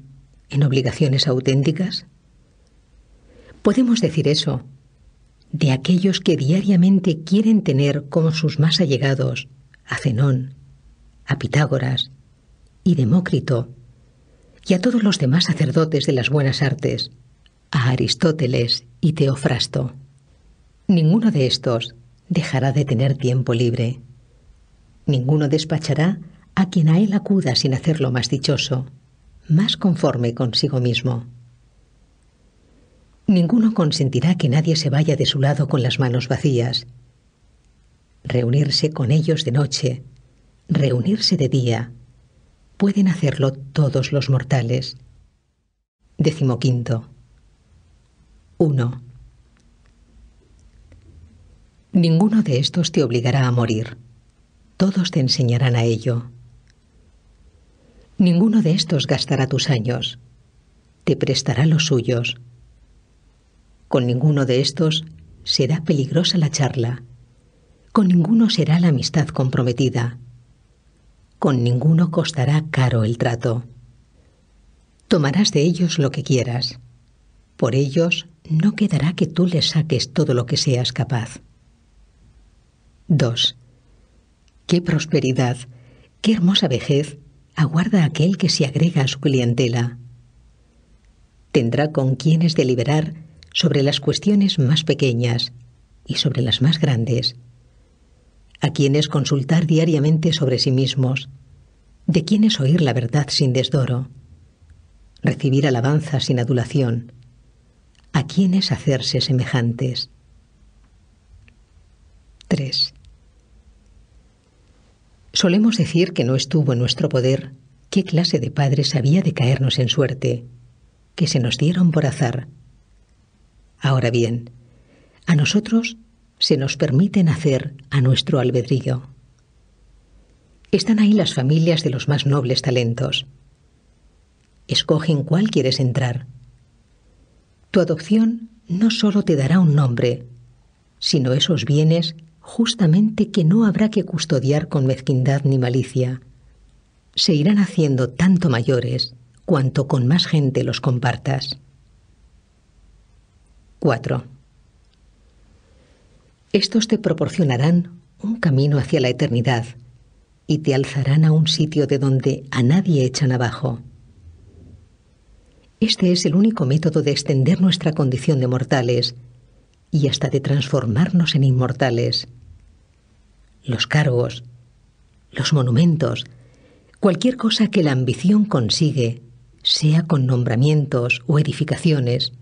en obligaciones auténticas? Podemos decir eso de aquellos que diariamente quieren tener como sus más allegados a Zenón, a Pitágoras y Demócrito, y a todos los demás sacerdotes de las buenas artes, a Aristóteles y Teofrasto. Ninguno de estos dejará de tener tiempo libre. Ninguno despachará a quien a él acuda sin hacerlo más dichoso, más conforme consigo mismo. Ninguno consentirá que nadie se vaya de su lado con las manos vacías. Reunirse con ellos de noche, reunirse de día, pueden hacerlo todos los mortales. 15. 1. Ninguno de estos te obligará a morir. Todos te enseñarán a ello. Ninguno de estos gastará tus años. Te prestará los suyos. Con ninguno de estos será peligrosa la charla. Con ninguno será la amistad comprometida. Con ninguno costará caro el trato. Tomarás de ellos lo que quieras. Por ellos no quedará que tú les saques todo lo que seas capaz. 2. ¡Qué prosperidad, qué hermosa vejez aguarda aquel que se agrega a su clientela! Tendrá con quienes deliberar sobre las cuestiones más pequeñas y sobre las más grandes, a quienes consultar diariamente sobre sí mismos, de quienes oír la verdad sin desdoro, recibir alabanza sin adulación, a quienes hacerse semejantes. 3. Solemos decir que no estuvo en nuestro poder qué clase de padres había de caernos en suerte, que se nos dieron por azar. Ahora bien, a nosotros se nos permite nacer a nuestro albedrío. Están ahí las familias de los más nobles talentos. Escoge en cuál quieres entrar. Tu adopción no solo te dará un nombre, sino esos bienes justamente que no habrá que custodiar con mezquindad ni malicia. Se irán haciendo tanto mayores cuanto con más gente los compartas. 4. Estos te proporcionarán un camino hacia la eternidad y te alzarán a un sitio de donde a nadie echan abajo. Este es el único método de extender nuestra condición de mortales y hasta de transformarnos en inmortales. Los cargos, los monumentos, cualquier cosa que la ambición consigue, sea con nombramientos o edificaciones,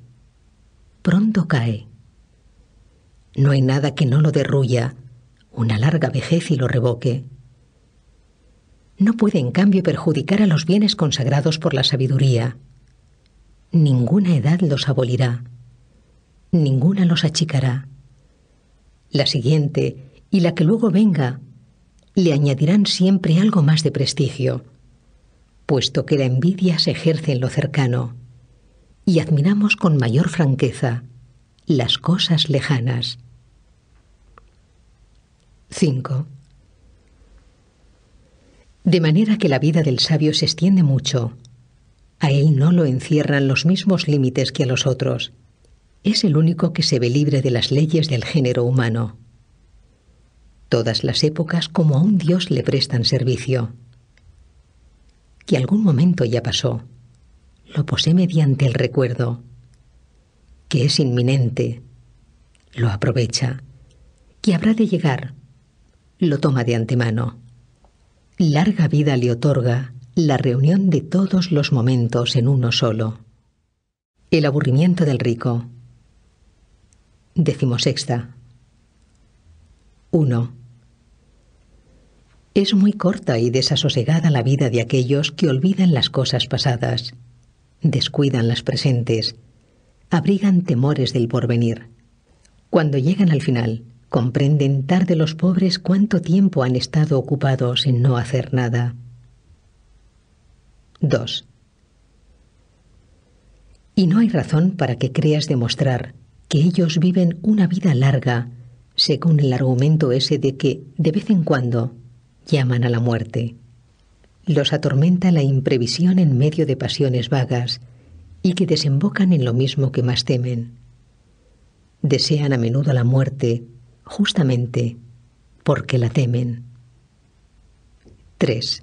pronto cae. No hay nada que no lo derruya, una larga vejez y lo revoque. No puede en cambio perjudicar a los bienes consagrados por la sabiduría. Ninguna edad los abolirá, ninguna los achicará. La siguiente y la que luego venga le añadirán siempre algo más de prestigio, puesto que la envidia se ejerce en lo cercano y admiramos con mayor franqueza las cosas lejanas. 5. De manera que la vida del sabio se extiende mucho. A él no lo encierran los mismos límites que a los otros. Es el único que se ve libre de las leyes del género humano. Todas las épocas como a un dios le prestan servicio. que algún momento ya pasó, lo posee mediante el recuerdo, que es inminente, lo aprovecha, que habrá de llegar, lo toma de antemano. Larga vida le otorga la reunión de todos los momentos en uno solo. El aburrimiento del rico. 16. 1. Es muy corta y desasosegada la vida de aquellos que olvidan las cosas pasadas, descuidan las presentes, abrigan temores del porvenir. Cuando llegan al final, comprenden tarde los pobres cuánto tiempo han estado ocupados en no hacer nada. 2. Y no hay razón para que creas demostrar que ellos viven una vida larga, según el argumento ese de que, de vez en cuando, llaman a la muerte. Los atormenta la imprevisión en medio de pasiones vagas y que desembocan en lo mismo que más temen. Desean a menudo la muerte, justamente porque la temen. 3.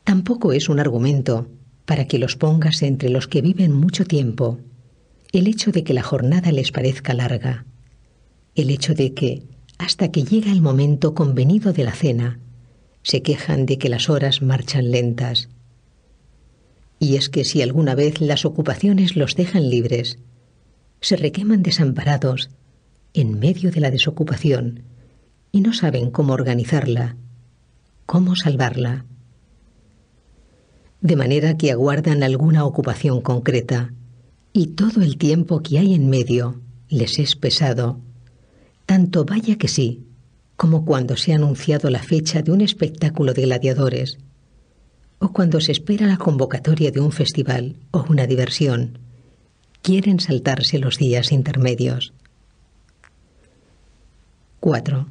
Tampoco es un argumento para que los pongas entre los que viven mucho tiempo el hecho de que la jornada les parezca larga, el hecho de que, hasta que llega el momento convenido de la cena, se quejan de que las horas marchan lentas. Y es que si alguna vez las ocupaciones los dejan libres, se requeman desamparados en medio de la desocupación y no saben cómo organizarla, cómo salvarla. De manera que aguardan alguna ocupación concreta y todo el tiempo que hay en medio les es pesado, tanto vaya que sí, como cuando se ha anunciado la fecha de un espectáculo de gladiadores, o cuando se espera la convocatoria de un festival o una diversión. Quieren saltarse los días intermedios. 4.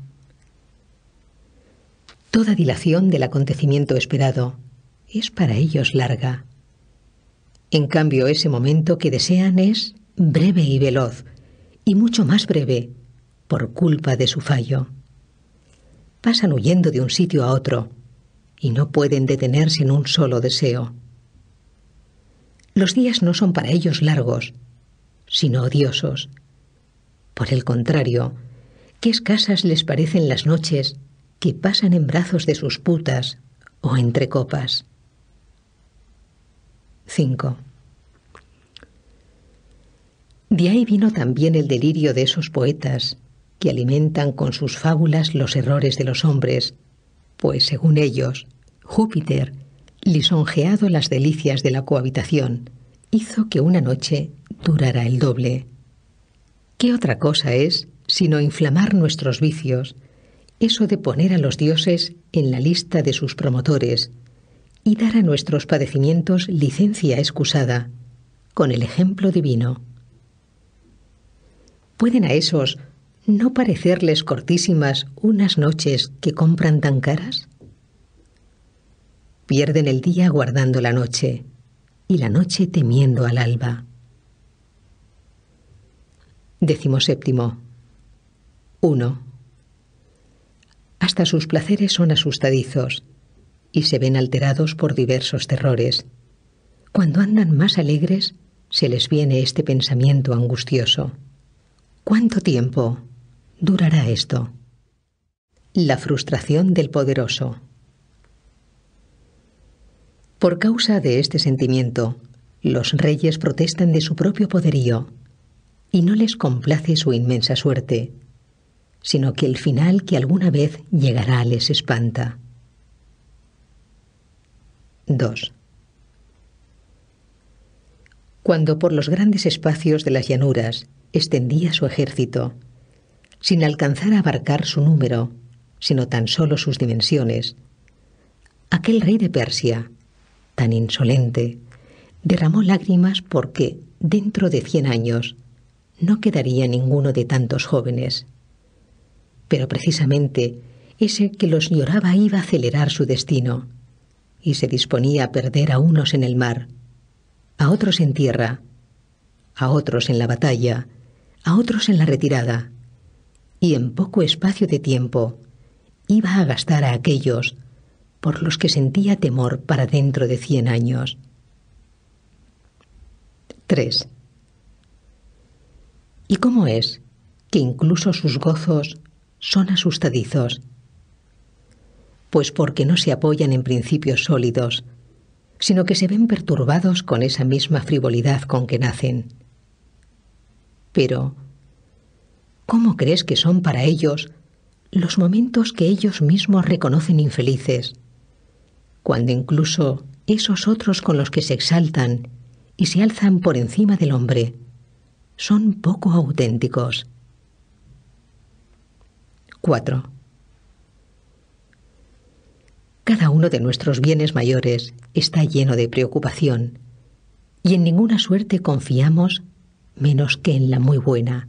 Toda dilación del acontecimiento esperado es para ellos larga. En cambio, ese momento que desean es breve y veloz, y mucho más breve, por culpa de su fallo. Pasan huyendo de un sitio a otro, y no pueden detenerse en un solo deseo. Los días no son para ellos largos, sino odiosos. Por el contrario, qué escasas les parecen las noches que pasan en brazos de sus putas o entre copas. 5. De ahí vino también el delirio de esos poetas que alimentan con sus fábulas los errores de los hombres, pues según ellos, Júpiter, lisonjeado las delicias de la cohabitación, hizo que una noche durara el doble. ¿Qué otra cosa es sino inflamar nuestros vicios, eso de poner a los dioses en la lista de sus promotores y dar a nuestros padecimientos licencia excusada, con el ejemplo divino? ¿Pueden a esos no parecerles cortísimas unas noches que compran tan caras? Pierden el día guardando la noche, y la noche temiendo al alba. 17. 1. Hasta sus placeres son asustadizos, y se ven alterados por diversos terrores. Cuando andan más alegres, se les viene este pensamiento angustioso: ¿cuánto tiempo durará esto? La frustración del poderoso. Por causa de este sentimiento, los reyes protestan de su propio poderío, y no les complace su inmensa suerte, sino que el final que alguna vez llegará les espanta. 2. Cuando por los grandes espacios de las llanuras extendía su ejército, sin alcanzar a abarcar su número, sino tan solo sus dimensiones, aquel rey de Persia, tan insolente, derramó lágrimas porque, dentro de 100 años, no quedaría ninguno de tantos jóvenes. Pero precisamente ese que los lloraba iba a acelerar su destino, y se disponía a perder a unos en el mar, a otros en tierra, a otros en la batalla, a otros en la retirada, y en poco espacio de tiempo iba a gastar a aquellos por los que sentía temor para dentro de 100 años. 3. ¿Y cómo es que incluso sus gozos son asustadizos? Pues porque no se apoyan en principios sólidos, sino que se ven perturbados con esa misma frivolidad con que nacen. Pero, ¿cómo crees que son para ellos los momentos que ellos mismos reconocen infelices, cuando incluso esos otros con los que se exaltan y se alzan por encima del hombre son poco auténticos? 4. Cada uno de nuestros bienes mayores está lleno de preocupación, y en ninguna suerte confiamos menos que en la muy buena.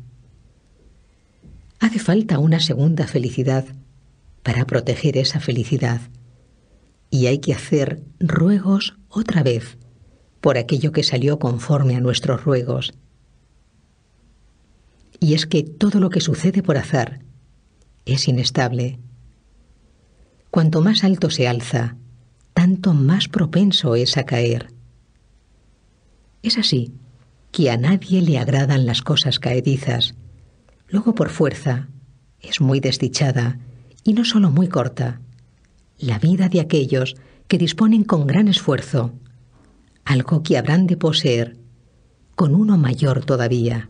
Hace falta una segunda felicidad para proteger esa felicidad, y hay que hacer ruegos otra vez por aquello que salió conforme a nuestros ruegos. Y es que todo lo que sucede por azar es inestable. Cuanto más alto se alza, tanto más propenso es a caer. Es así que a nadie le agradan las cosas caedizas. Luego, por fuerza, es muy desdichada y no solo muy corta la vida de aquellos que disponen con gran esfuerzo algo que habrán de poseer con uno mayor todavía.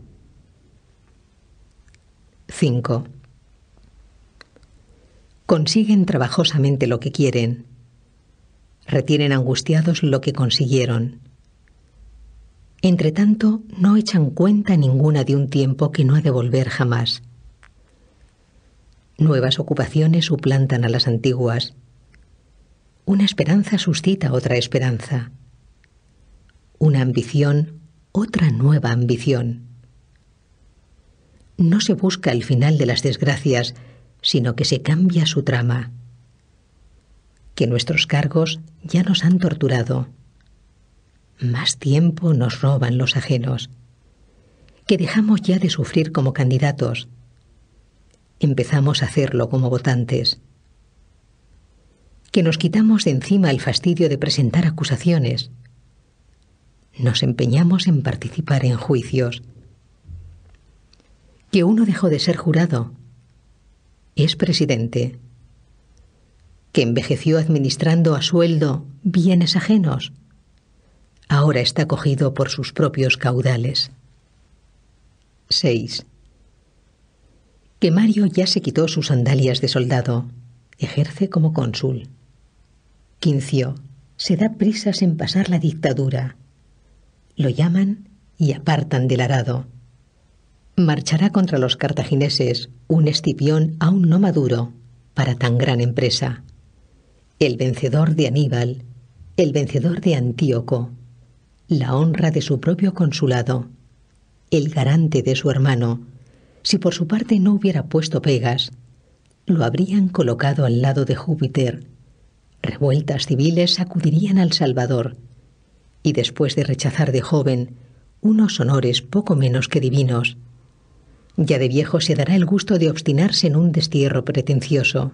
5. Consiguen trabajosamente lo que quieren. Retienen angustiados lo que consiguieron. Entretanto, no echan cuenta ninguna de un tiempo que no ha de volver jamás. Nuevas ocupaciones suplantan a las antiguas. Una esperanza suscita otra esperanza. Una ambición, otra nueva ambición. No se busca el final de las desgracias, sino que se cambia su trama. Que nuestros cargos ya nos han torturado. Más tiempo nos roban los ajenos. Que dejamos ya de sufrir como candidatos. Empezamos a hacerlo como votantes. Que nos quitamos de encima el fastidio de presentar acusaciones. Nos empeñamos en participar en juicios. Que uno dejó de ser jurado. Es presidente. Que envejeció administrando a sueldo bienes ajenos. Ahora está cogido por sus propios caudales. 6. Que Mario ya se quitó sus sandalias de soldado. Ejerce como cónsul. Quincio se da prisas en pasar la dictadura. Lo llaman y apartan del arado. Marchará contra los cartagineses, un Escipión aún no maduro para tan gran empresa. El vencedor de Aníbal, el vencedor de Antíoco, la honra de su propio consulado, el garante de su hermano, si por su parte no hubiera puesto pegas, lo habrían colocado al lado de Júpiter. Revueltas civiles sacudirían al Salvador, y después de rechazar de joven unos honores poco menos que divinos, ya de viejo se dará el gusto de obstinarse en un destierro pretencioso.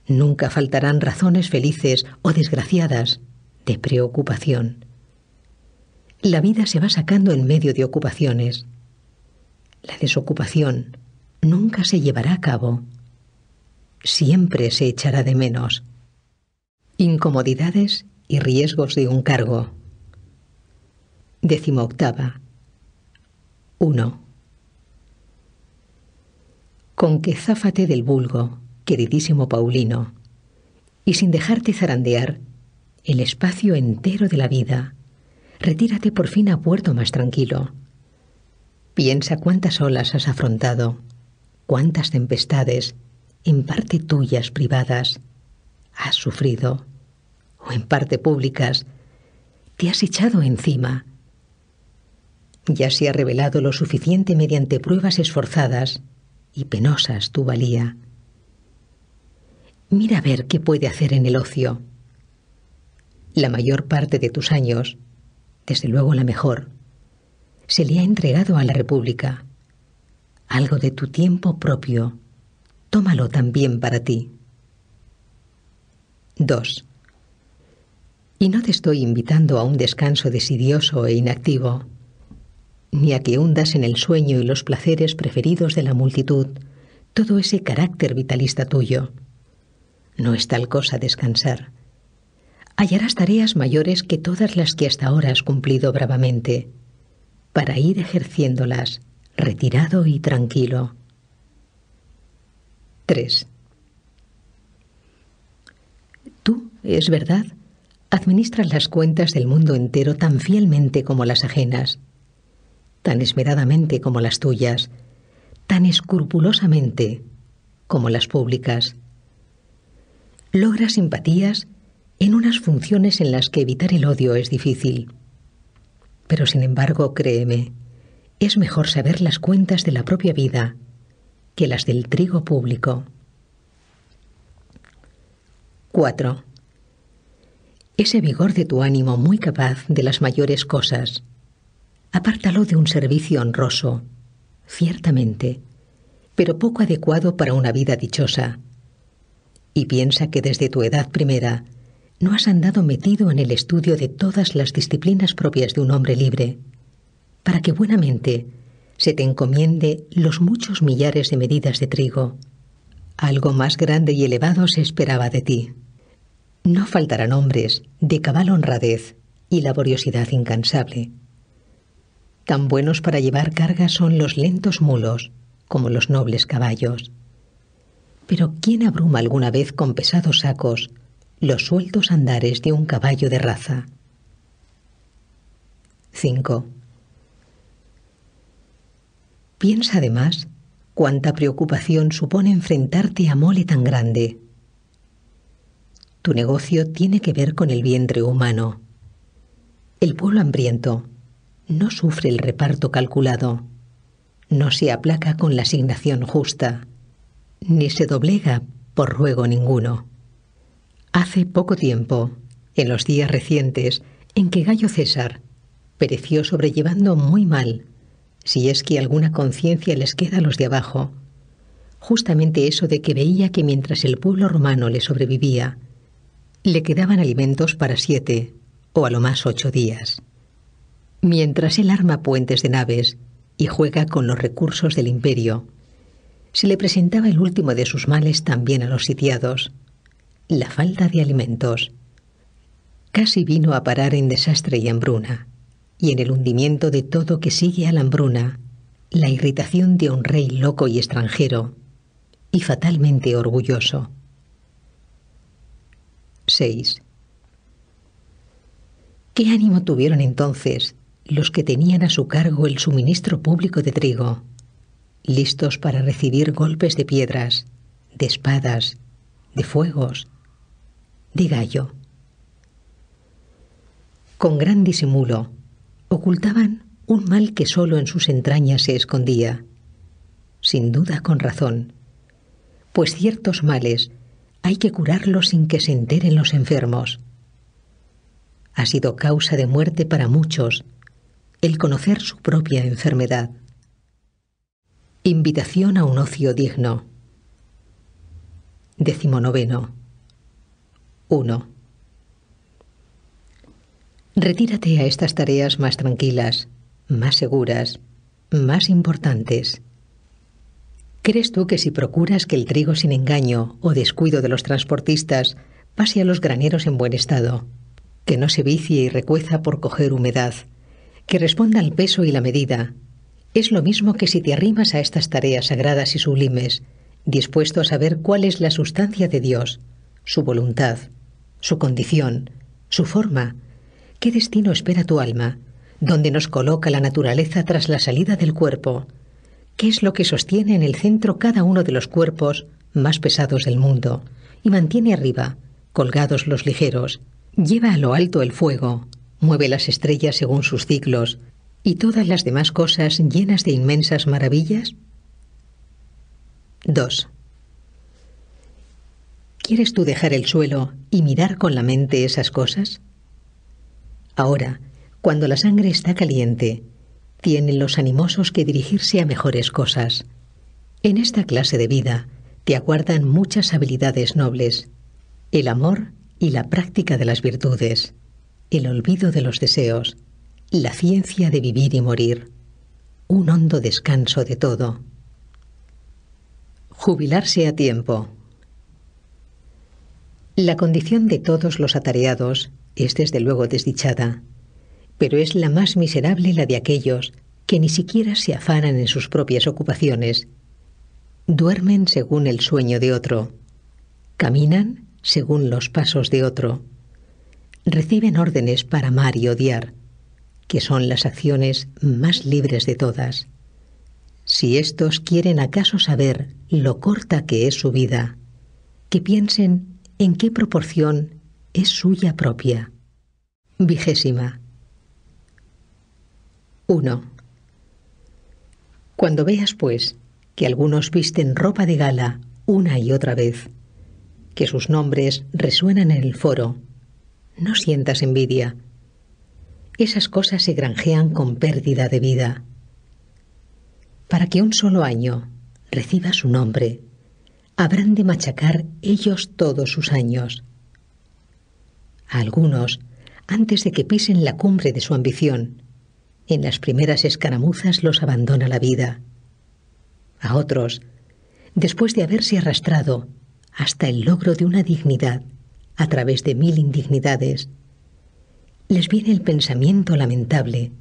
Nunca faltarán razones felices o desgraciadas de preocupación. La vida se va sacando en medio de ocupaciones. La desocupación nunca se llevará a cabo. Siempre se echará de menos. Incomodidades y riesgos de un cargo. 18. 1. Con que záfate del vulgo, queridísimo Paulino, y sin dejarte zarandear el espacio entero de la vida, retírate por fin a puerto más tranquilo. Piensa cuántas olas has afrontado, cuántas tempestades, en parte tuyas privadas, has sufrido, o en parte públicas, te has echado encima. Ya se ha revelado lo suficiente mediante pruebas esforzadas y penosas tu valía. Mira a ver qué puede hacer en el ocio. La mayor parte de tus años, desde luego la mejor, se le ha entregado a la República. Algo de tu tiempo propio, tómalo también para ti. 2. Y no te estoy invitando a un descanso desidioso e inactivo, ni a que hundas en el sueño y los placeres preferidos de la multitud todo ese carácter vitalista tuyo. No es tal cosa descansar. Hallarás tareas mayores que todas las que hasta ahora has cumplido bravamente, para ir ejerciéndolas, retirado y tranquilo. 3. Tú, es verdad, administras las cuentas del mundo entero tan fielmente como las ajenas, tan esmeradamente como las tuyas, tan escrupulosamente como las públicas. Logras simpatías en unas funciones en las que evitar el odio es difícil. Pero sin embargo, créeme, es mejor saber las cuentas de la propia vida que las del trigo público. 4. Ese vigor de tu ánimo muy capaz de las mayores cosas, apártalo de un servicio honroso, ciertamente, pero poco adecuado para una vida dichosa. Y piensa que desde tu edad primera no has andado metido en el estudio de todas las disciplinas propias de un hombre libre, para que buenamente se te encomiende los muchos millares de medidas de trigo. Algo más grande y elevado se esperaba de ti. No faltarán hombres de cabal honradez y laboriosidad incansable. Tan buenos para llevar cargas son los lentos mulos como los nobles caballos. Pero ¿quién abruma alguna vez con pesados sacos los sueltos andares de un caballo de raza? 5. Piensa además cuánta preocupación supone enfrentarte a mole tan grande. Tu negocio tiene que ver con el vientre humano. El pueblo hambriento no sufre el reparto calculado, no se aplaca con la asignación justa, ni se doblega por ruego ninguno. Hace poco tiempo, en los días recientes en que Gayo César pereció sobrellevando muy mal, si es que alguna conciencia les queda a los de abajo, justamente eso de que veía que mientras el pueblo romano le sobrevivía, le quedaban alimentos para 7 o a lo más 8 días. Mientras él arma puentes de naves y juega con los recursos del imperio, se le presentaba el último de sus males también a los sitiados, la falta de alimentos. Casi vino a parar en desastre y hambruna, y en el hundimiento de todo que sigue a la hambruna, la irritación de un rey loco y extranjero, y fatalmente orgulloso. 6. ¿Qué ánimo tuvieron entonces los que tenían a su cargo el suministro público de trigo, listos para recibir golpes de piedras, de espadas, de fuegos, de Gayo? Con gran disimulo, ocultaban un mal que solo en sus entrañas se escondía, sin duda con razón, pues ciertos males hay que curarlos sin que se enteren los enfermos. Ha sido causa de muerte para muchos el conocer su propia enfermedad. Invitación a un ocio digno. 19. 1. Retírate a estas tareas más tranquilas, más seguras, más importantes. ¿Crees tú que si procuras que el trigo sin engaño o descuido de los transportistas pase a los graneros en buen estado, que no se vicie y recueza por coger humedad, que responda al peso y la medida, es lo mismo que si te arrimas a estas tareas sagradas y sublimes, dispuesto a saber cuál es la sustancia de Dios, su voluntad, su condición, su forma, qué destino espera tu alma, dónde nos coloca la naturaleza tras la salida del cuerpo, qué es lo que sostiene en el centro cada uno de los cuerpos más pesados del mundo y mantiene arriba, colgados los ligeros, lleva a lo alto el fuego, mueve las estrellas según sus ciclos y todas las demás cosas llenas de inmensas maravillas? 2. ¿Quieres tú dejar el suelo y mirar con la mente esas cosas? Ahora, cuando la sangre está caliente, tienen los animosos que dirigirse a mejores cosas. En esta clase de vida te aguardan muchas habilidades nobles, el amor y la práctica de las virtudes, el olvido de los deseos, la ciencia de vivir y morir, un hondo descanso de todo. Jubilarse a tiempo. La condición de todos los atareados es desde luego desdichada, pero es la más miserable la de aquellos que ni siquiera se afanan en sus propias ocupaciones. Duermen según el sueño de otro, caminan según los pasos de otro, reciben órdenes para amar y odiar, que son las acciones más libres de todas. Si éstos quieren acaso saber lo corta que es su vida, que piensen en qué proporción es suya propia. 20. 1. Cuando veas, pues, que algunos visten ropa de gala una y otra vez, que sus nombres resuenan en el foro, no sientas envidia. Esas cosas se granjean con pérdida de vida. Para que un solo año reciba su nombre, habrán de machacar ellos todos sus años. A algunos, antes de que pisen la cumbre de su ambición, en las primeras escaramuzas los abandona la vida. A otros, después de haberse arrastrado hasta el logro de una dignidad a través de 1000 indignidades, les viene el pensamiento lamentable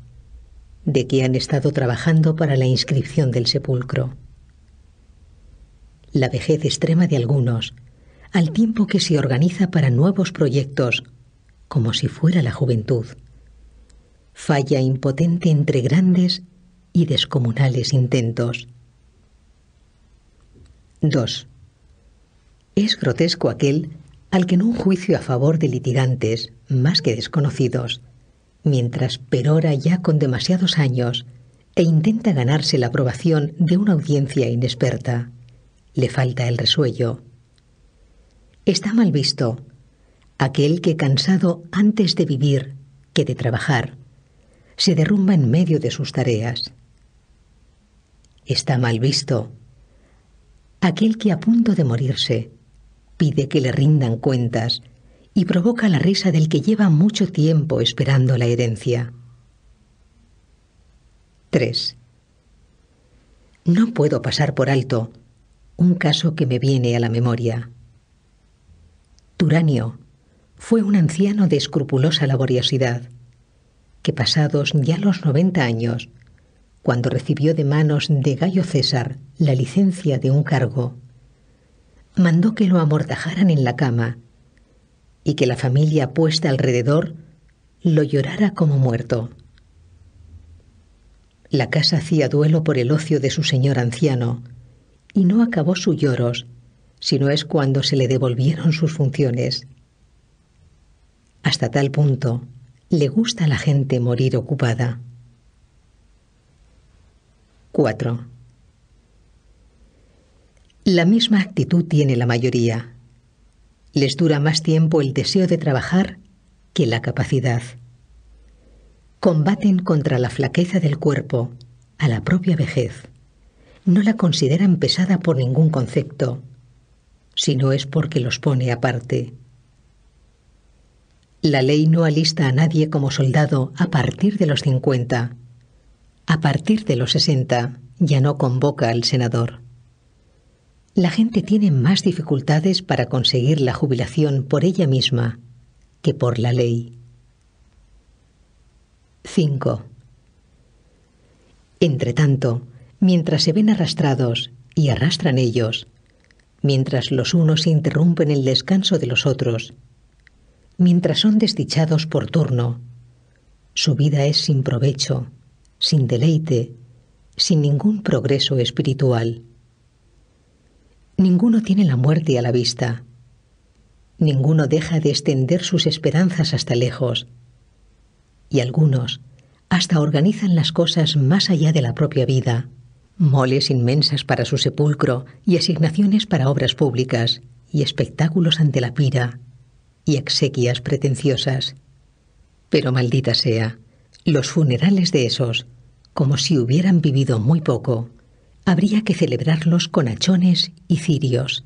de que han estado trabajando para la inscripción del sepulcro. La vejez extrema de algunos, al tiempo que se organiza para nuevos proyectos, como si fuera la juventud, falla impotente entre grandes y descomunales intentos. 2. Es grotesco aquel al que en un juicio a favor de litigantes, más que desconocidos, mientras perora ya con demasiados años e intenta ganarse la aprobación de una audiencia inexperta, le falta el resuello. Está mal visto aquel que, cansado antes de vivir que de trabajar, se derrumba en medio de sus tareas. Está mal visto aquel que, a punto de morirse, pide que le rindan cuentas y provoca la risa del que lleva mucho tiempo esperando la herencia. 3. No puedo pasar por alto un caso que me viene a la memoria. Turanio fue un anciano de escrupulosa laboriosidad, que pasados ya los 90 años, cuando recibió de manos de Gayo César la licencia de un cargo, mandó que lo amortajaran en la cama y que la familia puesta alrededor lo llorara como muerto. La casa hacía duelo por el ocio de su señor anciano y no acabó sus lloros, sino es cuando se le devolvieron sus funciones. Hasta tal punto le gusta a la gente morir ocupada. 4. La misma actitud tiene la mayoría. Les dura más tiempo el deseo de trabajar que la capacidad. Combaten contra la flaqueza del cuerpo, a la propia vejez. No la consideran pesada por ningún concepto, sino es porque los pone aparte. La ley no alista a nadie como soldado a partir de los 50. A partir de los 60 ya no convoca al senador. La gente tiene más dificultades para conseguir la jubilación por ella misma que por la ley. 5. Entretanto, mientras se ven arrastrados y arrastran ellos, mientras los unos interrumpen el descanso de los otros, mientras son desdichados por turno, su vida es sin provecho, sin deleite, sin ningún progreso espiritual. Ninguno tiene la muerte a la vista. Ninguno deja de extender sus esperanzas hasta lejos. Y algunos hasta organizan las cosas más allá de la propia vida, moles inmensas para su sepulcro y asignaciones para obras públicas y espectáculos ante la pira y exequias pretenciosas. Pero maldita sea, los funerales de esos, como si hubieran vivido muy poco, habría que celebrarlos con hachones y cirios.